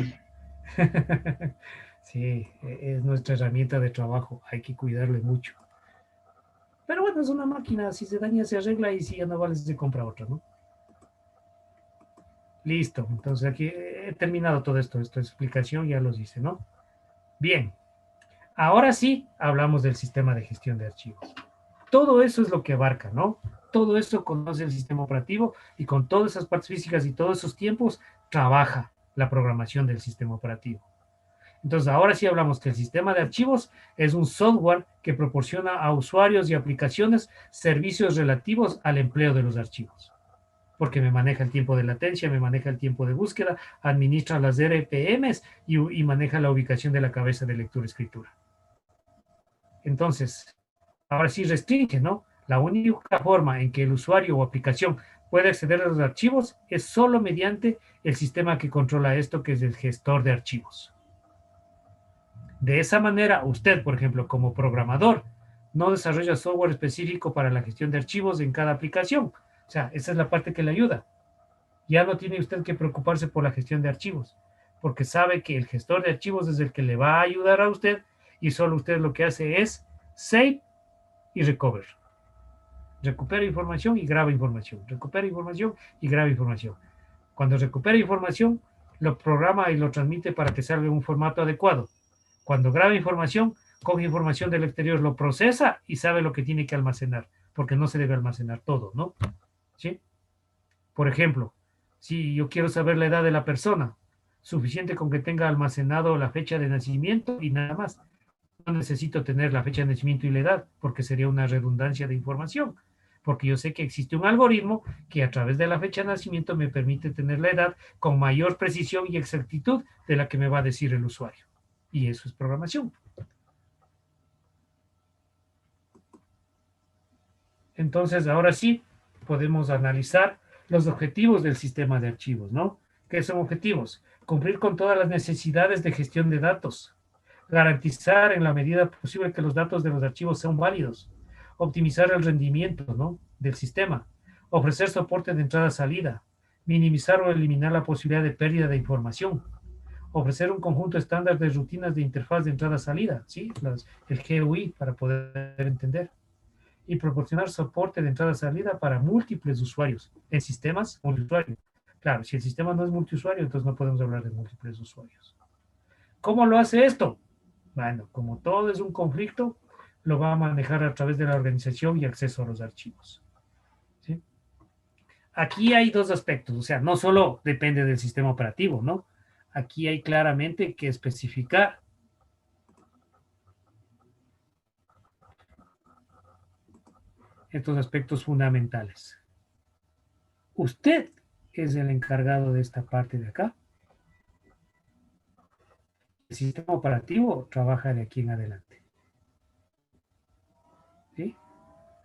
Sí, es nuestra herramienta de trabajo. Hay que cuidarle mucho. Pero bueno, es una máquina. Si se daña, se arregla y si ya no vale, se compra otra, ¿no? Listo. Entonces aquí he terminado todo esto. Esta explicación ya los hice, ¿no? Bien. Ahora sí hablamos del sistema de gestión de archivos. Todo eso es lo que abarca, ¿no? Todo eso conoce el sistema operativo y con todas esas partes físicas y todos esos tiempos trabaja la programación del sistema operativo. Entonces, ahora sí hablamos que el sistema de archivos es un software que proporciona a usuarios y aplicaciones servicios relativos al empleo de los archivos. Porque me maneja el tiempo de latencia, me maneja el tiempo de búsqueda, administra las RPMs y maneja la ubicación de la cabeza de lectura-escritura. Entonces, ahora sí restringe, ¿no? La única forma en que el usuario o aplicación puede acceder a los archivos es solo mediante el sistema que controla esto, que es el gestor de archivos. De esa manera, usted, por ejemplo, como programador, no desarrolla software específico para la gestión de archivos en cada aplicación. O sea, esa es la parte que le ayuda. Ya no tiene usted que preocuparse por la gestión de archivos, porque sabe que el gestor de archivos es el que le va a ayudar a usted y solo usted lo que hace es save y recover. Recupera información y graba información. Recupera información y graba información. Cuando recupera información, lo programa y lo transmite para que salga en un formato adecuado. Cuando graba información, coge información del exterior, lo procesa y sabe lo que tiene que almacenar, porque no se debe almacenar todo, ¿no? ¿Sí? Por ejemplo, si yo quiero saber la edad de la persona, suficiente con que tenga almacenado la fecha de nacimiento y nada más. No necesito tener la fecha de nacimiento y la edad, porque sería una redundancia de información, porque yo sé que existe un algoritmo que a través de la fecha de nacimiento me permite tener la edad con mayor precisión y exactitud de la que me va a decir el usuario. Y eso es programación. Entonces, ahora sí, podemos analizar los objetivos del sistema de archivos, ¿no? ¿Qué son objetivos? Cumplir con todas las necesidades de gestión de datos, garantizar en la medida posible que los datos de los archivos sean válidos, optimizar el rendimiento, ¿no?, del sistema, ofrecer soporte de entrada-salida, minimizar o eliminar la posibilidad de pérdida de información, ofrecer un conjunto estándar de rutinas de interfaz de entrada-salida, ¿sí? El GUI para poder entender, y proporcionar soporte de entrada-salida para múltiples usuarios en sistemas multiusuario. Claro, si el sistema no es multiusuario, entonces no podemos hablar de múltiples usuarios. ¿Cómo lo hace esto? Bueno, como todo es un conflicto, lo va a manejar a través de la organización y acceso a los archivos. ¿Sí? Aquí hay dos aspectos, o sea, no solo depende del sistema operativo, ¿no? Aquí hay claramente que especificar estos aspectos fundamentales. Usted es el encargado de esta parte de acá. El sistema operativo trabaja de aquí en adelante. ¿Sí?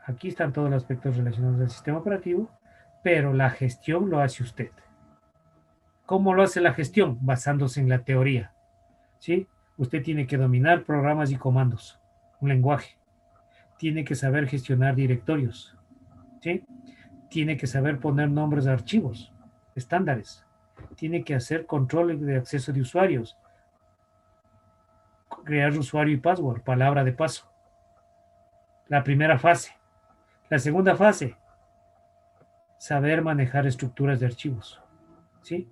Aquí están todos los aspectos relacionados al sistema operativo, pero la gestión lo hace usted. ¿Cómo lo hace la gestión? Basándose en la teoría. ¿Sí? Usted tiene que dominar programas y comandos, un lenguaje. Tiene que saber gestionar directorios. ¿Sí? Tiene que saber poner nombres a archivos, estándares. Tiene que hacer control de acceso de usuarios, crear usuario y password, palabra de paso. La primera fase. La segunda fase, saber manejar estructuras de archivos. ¿Sí?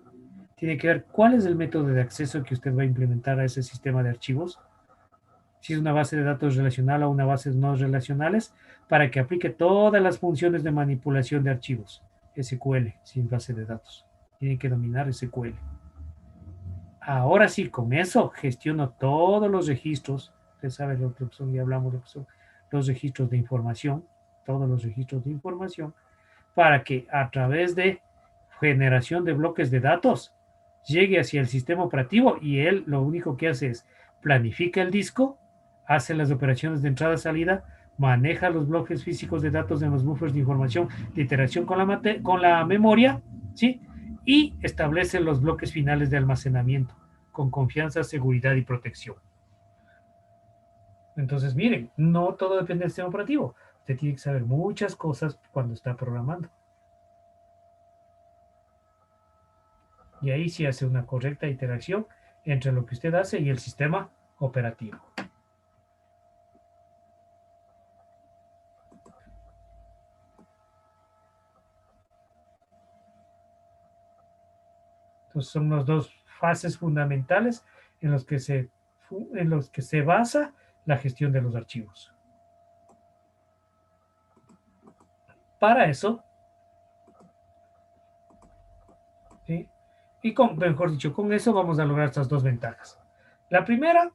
Tiene que ver cuál es el método de acceso que usted va a implementar a ese sistema de archivos. Si es una base de datos relacional o una base no relacionales, para que aplique todas las funciones de manipulación de archivos. SQL, sin base de datos. Tiene que dominar SQL. Ahora sí, con eso gestiono todos los registros. Usted sabe lo que son, ya hablamos de lo que son los registros de información, todos los registros de información, para que a través de generación de bloques de datos llegue hacia el sistema operativo y él lo único que hace es planifica el disco, hace las operaciones de entrada-salida, maneja los bloques físicos de datos en los buffers de información de iteración con la memoria, ¿sí? Y establece los bloques finales de almacenamiento con confianza, seguridad y protección. Entonces, miren, no todo depende del sistema operativo. Usted tiene que saber muchas cosas cuando está programando. Y ahí sí hace una correcta interacción entre lo que usted hace y el sistema operativo. Entonces son las dos fases fundamentales en los que se basa la gestión de los archivos. Para eso, ¿sí? Y mejor dicho, con eso vamos a lograr estas dos ventajas. La primera,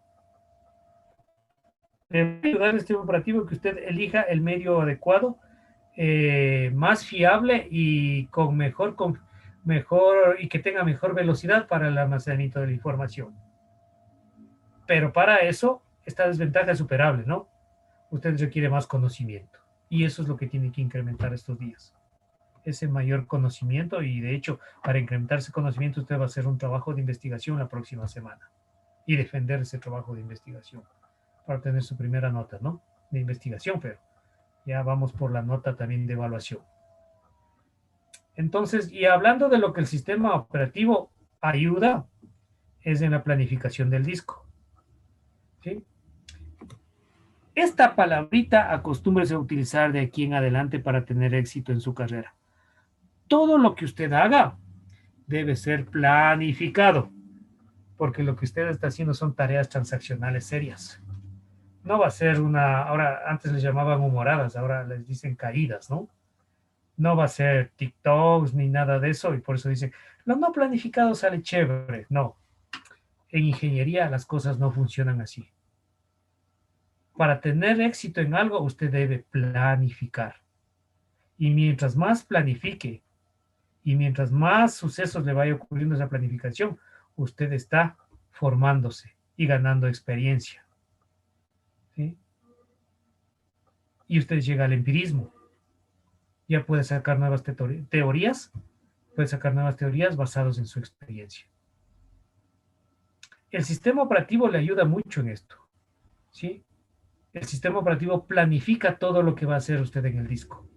ayudar al sistema operativo que usted elija el medio adecuado, más fiable y con mejor y que tenga mejor velocidad para el almacenamiento de la información. Pero para eso, esta desventaja es superable, ¿no? Usted requiere más conocimiento. Y eso es lo que tiene que incrementar estos días. Ese mayor conocimiento y de hecho, para incrementar ese conocimiento, usted va a hacer un trabajo de investigación la próxima semana y defender ese trabajo de investigación para tener su primera nota, ¿no? De investigación, pero ya vamos por la nota también de evaluación. Entonces, y hablando de lo que el sistema operativo ayuda, es en la planificación del disco. ¿Sí? Esta palabrita acostúmbrese a utilizar de aquí en adelante para tener éxito en su carrera. Todo lo que usted haga debe ser planificado, porque lo que usted está haciendo son tareas transaccionales serias. No va a ser ahora antes les llamaban humoradas, ahora les dicen caídas, ¿no? No va a ser TikToks ni nada de eso, y por eso dicen, lo no planificado sale chévere. No, en ingeniería las cosas no funcionan así. Para tener éxito en algo, usted debe planificar. Y mientras más planifique, y mientras más sucesos le vaya ocurriendo esa planificación, usted está formándose y ganando experiencia. ¿Sí? Y usted llega al empirismo. Ya puede sacar nuevas teorías, basadas en su experiencia. El sistema operativo le ayuda mucho en esto. ¿Sí? El sistema operativo planifica todo lo que va a hacer usted en el disco.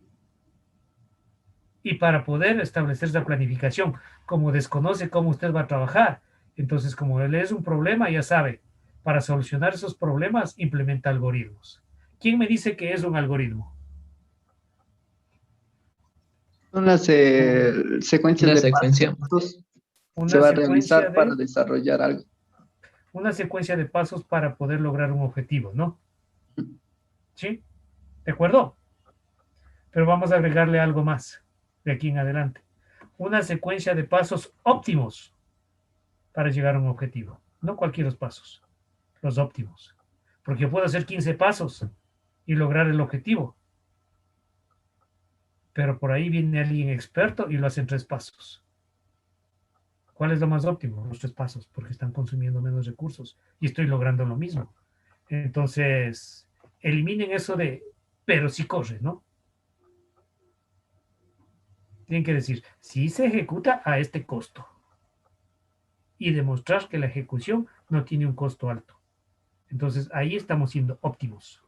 Y para poder establecer esa planificación, como desconoce cómo usted va a trabajar, entonces como él es un problema, ya sabe, para solucionar esos problemas, implementa algoritmos. ¿Quién me dice que es un algoritmo?
Son las secuencias
Una
de
secuencia.
pasos
Una
se va a
secuencia
realizar para
de...
desarrollar algo.
Una secuencia de pasos para poder lograr un objetivo, ¿no? ¿Sí? ¿De acuerdo? Pero vamos a agregarle algo más de aquí en adelante. Una secuencia de pasos óptimos para llegar a un objetivo. No cualquier pasos, los óptimos. Porque yo puedo hacer 15 pasos y lograr el objetivo. Pero por ahí viene alguien experto y lo hace en 3 pasos. ¿Cuál es lo más óptimo? Los 3 pasos, porque están consumiendo menos recursos y estoy logrando lo mismo. Entonces, eliminen eso de, pero sí corre, ¿no? Tienen que decir, sí se ejecuta a este costo. Y demostrar que la ejecución no tiene un costo alto. Entonces, ahí estamos siendo óptimos.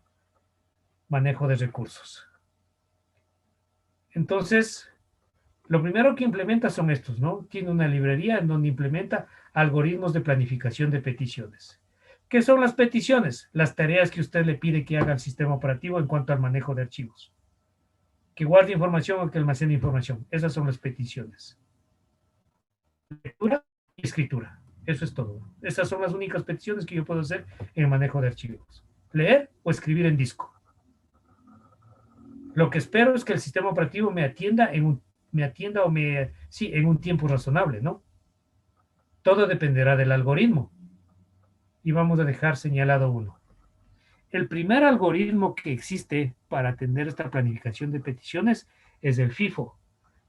Manejo de recursos. Entonces, lo primero que implementa son estos, ¿no? Tiene una librería en donde implementa algoritmos de planificación de peticiones. ¿Qué son las peticiones? Las tareas que usted le pide que haga al sistema operativo en cuanto al manejo de archivos. Que guarde información o que almacene información. Esas son las peticiones. Lectura y escritura. Eso es todo. Esas son las únicas peticiones que yo puedo hacer en el manejo de archivos. Leer o escribir en disco. Lo que espero es que el sistema operativo me atienda en un tiempo razonable, ¿no? Todo dependerá del algoritmo. Y vamos a dejar señalado uno. El primer algoritmo que existe para atender esta planificación de peticiones es el FIFO.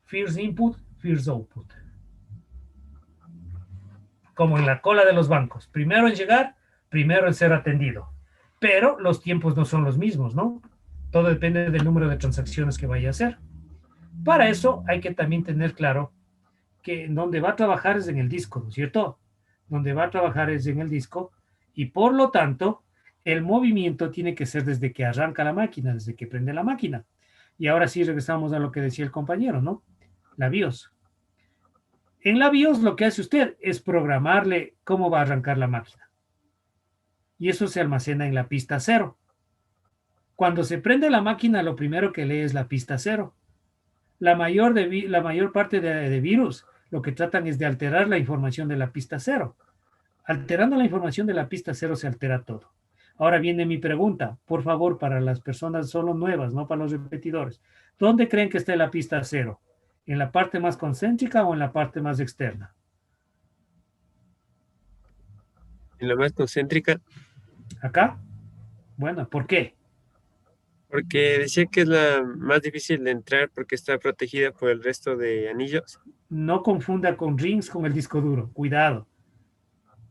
First Input, First Output. Como en la cola de los bancos. Primero en llegar, primero en ser atendido. Pero los tiempos no son los mismos, ¿no? Todo depende del número de transacciones que vaya a hacer. Para eso hay que también tener claro que donde va a trabajar es en el disco, ¿no es cierto? Donde va a trabajar es en el disco y por lo tanto el movimiento tiene que ser desde que arranca la máquina, desde que prende la máquina. Y ahora sí regresamos a lo que decía el compañero, ¿no? La BIOS. En la BIOS lo que hace usted es programarle cómo va a arrancar la máquina. Y eso se almacena en la pista 0. Cuando se prende la máquina, lo primero que lee es la pista 0. La mayor parte de virus lo que tratan es de alterar la información de la pista 0. Alterando la información de la pista 0 se altera todo. Ahora viene mi pregunta, por favor, para las personas solo nuevas, no para los repetidores. ¿Dónde creen que está la pista 0? ¿En la parte más concéntrica o en la parte más externa?
En la más concéntrica,
¿Acá? Bueno, ¿por qué?
porque decía que es la más difícil de entrar porque está protegida por el resto de anillos.
No confunda con rings con el disco duro. Cuidado.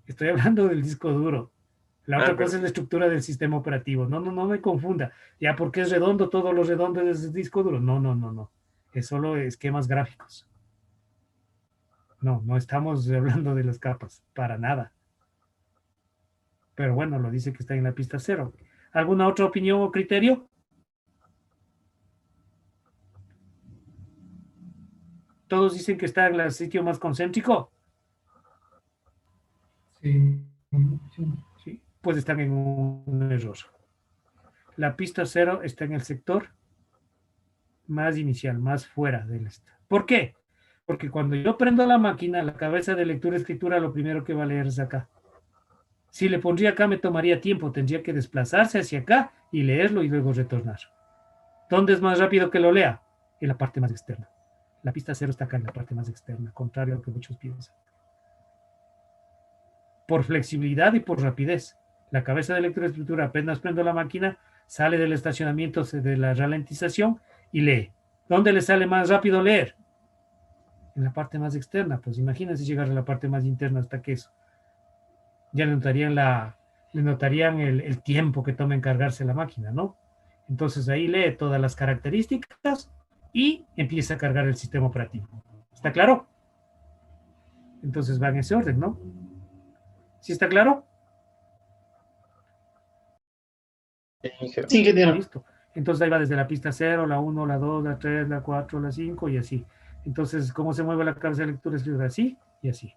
Estoy hablando del disco duro. La otra cosa es la estructura del sistema operativo. No me confunda. Ya porque es redondo, todo lo redondo es el disco duro. No. Es solo esquemas gráficos. No estamos hablando de las capas. Para nada. Pero bueno, lo dice que está en la pista 0. ¿Alguna otra opinión o criterio? Todos dicen que está en el sitio más concéntrico. Sí, pues están en un error. La pista 0 está en el sector más inicial, más fuera del este. ¿Por qué? Porque cuando yo prendo la máquina, la cabeza de lectura-escritura, lo primero que va a leer es acá. Si le pondría acá, me tomaría tiempo. Tendría que desplazarse hacia acá y leerlo y luego retornar. ¿Dónde es más rápido que lo lea? En la parte más externa. La pista 0 está acá en la parte más externa, contrario a lo que muchos piensan. Por flexibilidad y por rapidez. La cabeza de lectura-escritura, apenas prendo la máquina, sale del estacionamiento de la ralentización y lee. ¿Dónde le sale más rápido leer? En la parte más externa. Pues imagínense llegar a la parte más interna hasta que eso. Ya le notarían el tiempo que toma en cargarse la máquina, ¿no? Entonces ahí lee todas las características y empieza a cargar el sistema operativo. ¿Está claro? Entonces va en ese orden, ¿no? ¿Sí está claro?
Sí, ingeniero.
Listo. Entonces ahí va desde la pista 0, la 1, la 2, la 3, la 4, la 5 y así. Entonces, ¿cómo se mueve la cabeza de lectura? Escritura así y así.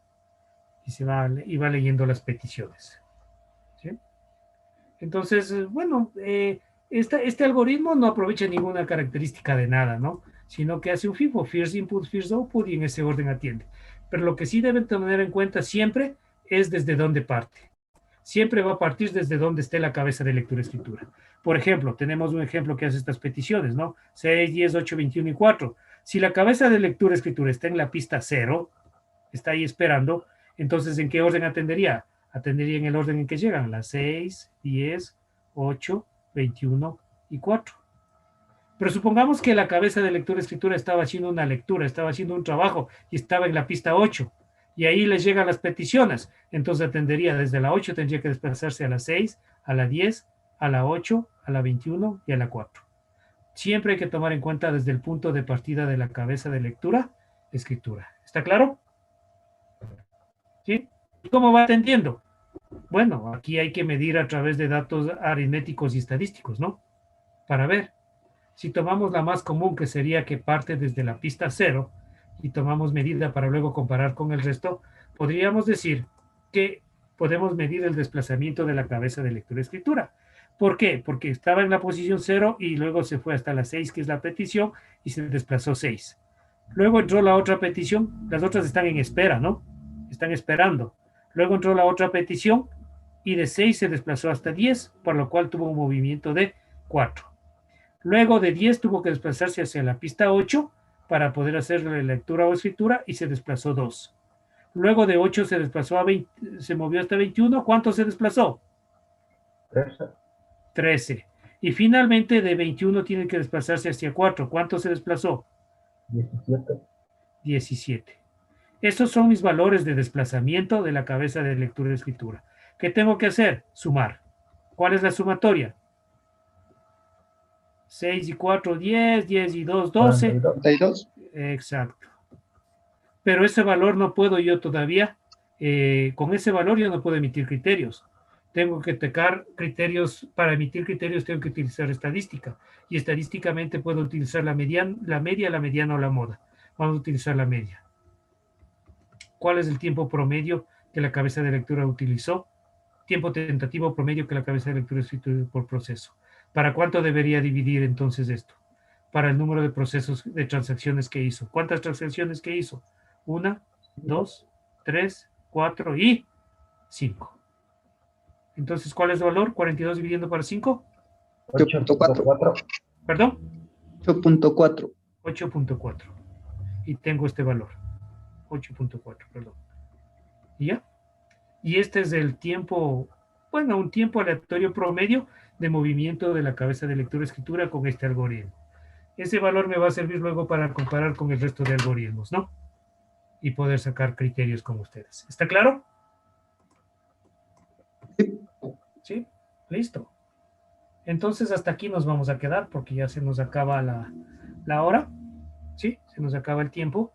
Y va leyendo las peticiones. ¿Sí? Entonces, bueno, este algoritmo no aprovecha ninguna característica de nada, ¿no? Sino que hace un FIFO, First Input, First Output, y en ese orden atiende. Pero lo que sí deben tener en cuenta siempre es desde dónde parte. siempre va a partir desde donde esté la cabeza de lectura-escritura. Por ejemplo, tenemos un ejemplo que hace estas peticiones, ¿no? 6, 10, 8, 21 y 4. Si la cabeza de lectura-escritura está en la pista 0, está ahí esperando, entonces, ¿en qué orden atendería? Atendería en el orden en que llegan, las 6, 10, 8, 21 y 4. Pero supongamos que la cabeza de lectura-escritura estaba haciendo una lectura, estaba haciendo un trabajo y estaba en la pista 8. Y ahí les llegan las peticiones. Entonces atendería desde la 8, tendría que desplazarse a la 6, a la 10, a la 8, a la 21 y a la 4. Siempre hay que tomar en cuenta desde el punto de partida de la cabeza de lectura-escritura. ¿Está claro? ¿Sí? ¿Y cómo va atendiendo? Bueno, aquí hay que medir a través de datos aritméticos y estadísticos, ¿no? Para ver. Si tomamos la más común, que sería que parte desde la pista 0, y tomamos medida para luego comparar con el resto, podríamos decir que podemos medir el desplazamiento de la cabeza de lectura-escritura. ¿Por qué? Porque estaba en la posición 0 y luego se fue hasta la 6, que es la petición, y se desplazó 6. Luego entró la otra petición, las otras están en espera, ¿no? Están esperando. Luego entró la otra petición y de 6 se desplazó hasta 10, por lo cual tuvo un movimiento de 4. Luego de 10 tuvo que desplazarse hacia la pista 8 para poder hacer la lectura o escritura y se desplazó 2. Luego de 8 se desplazó a 20, se movió hasta 21. ¿Cuánto se desplazó? 13. Y finalmente de 21 tiene que desplazarse hacia 4. ¿Cuánto se desplazó? 17. Estos son mis valores de desplazamiento de la cabeza de lectura y escritura. ¿Qué tengo que hacer? Sumar. ¿Cuál es la sumatoria? 6 y 4, 10, 10 y 2, 12.
42.
Exacto. Pero ese valor no puedo yo todavía, con ese valor yo no puedo emitir criterios. Tengo que tocar criterios, para emitir criterios tengo que utilizar estadística. Y estadísticamente puedo utilizar la media, la mediana o la moda. Vamos a utilizar la media. ¿Cuál es el tiempo promedio que la cabeza de lectura utilizó? Tiempo tentativo promedio que la cabeza de lectura escrito por proceso. ¿Para cuánto debería dividir entonces esto? Para el número de procesos de transacciones que hizo. ¿Cuántas transacciones que hizo? 1, 2, 3, 4 y 5. Entonces, ¿cuál es el valor? 42 dividiendo para 5.
8.4.
¿Perdón?
8.4.
8.4. Y tengo este valor. 8.4, perdón. ¿Y ya? Y este es el tiempo, bueno, un tiempo aleatorio promedio de movimiento de la cabeza de lectura-escritura con este algoritmo. Ese valor me va a servir luego para comparar con el resto de algoritmos, ¿no? Y poder sacar criterios con ustedes. ¿Está claro? ¿Sí? Listo. Entonces hasta aquí nos vamos a quedar porque ya se nos acaba la hora. ¿Sí? Se nos acaba el tiempo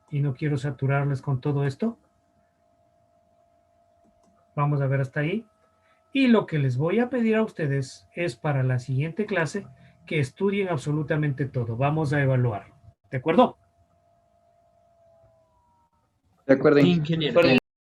y no quiero saturarles con todo esto. Vamos a ver hasta ahí. Y lo que les voy a pedir a ustedes es para la siguiente clase que estudien absolutamente todo. Vamos a evaluar. ¿De acuerdo?
De acuerdo.
Ingeniero.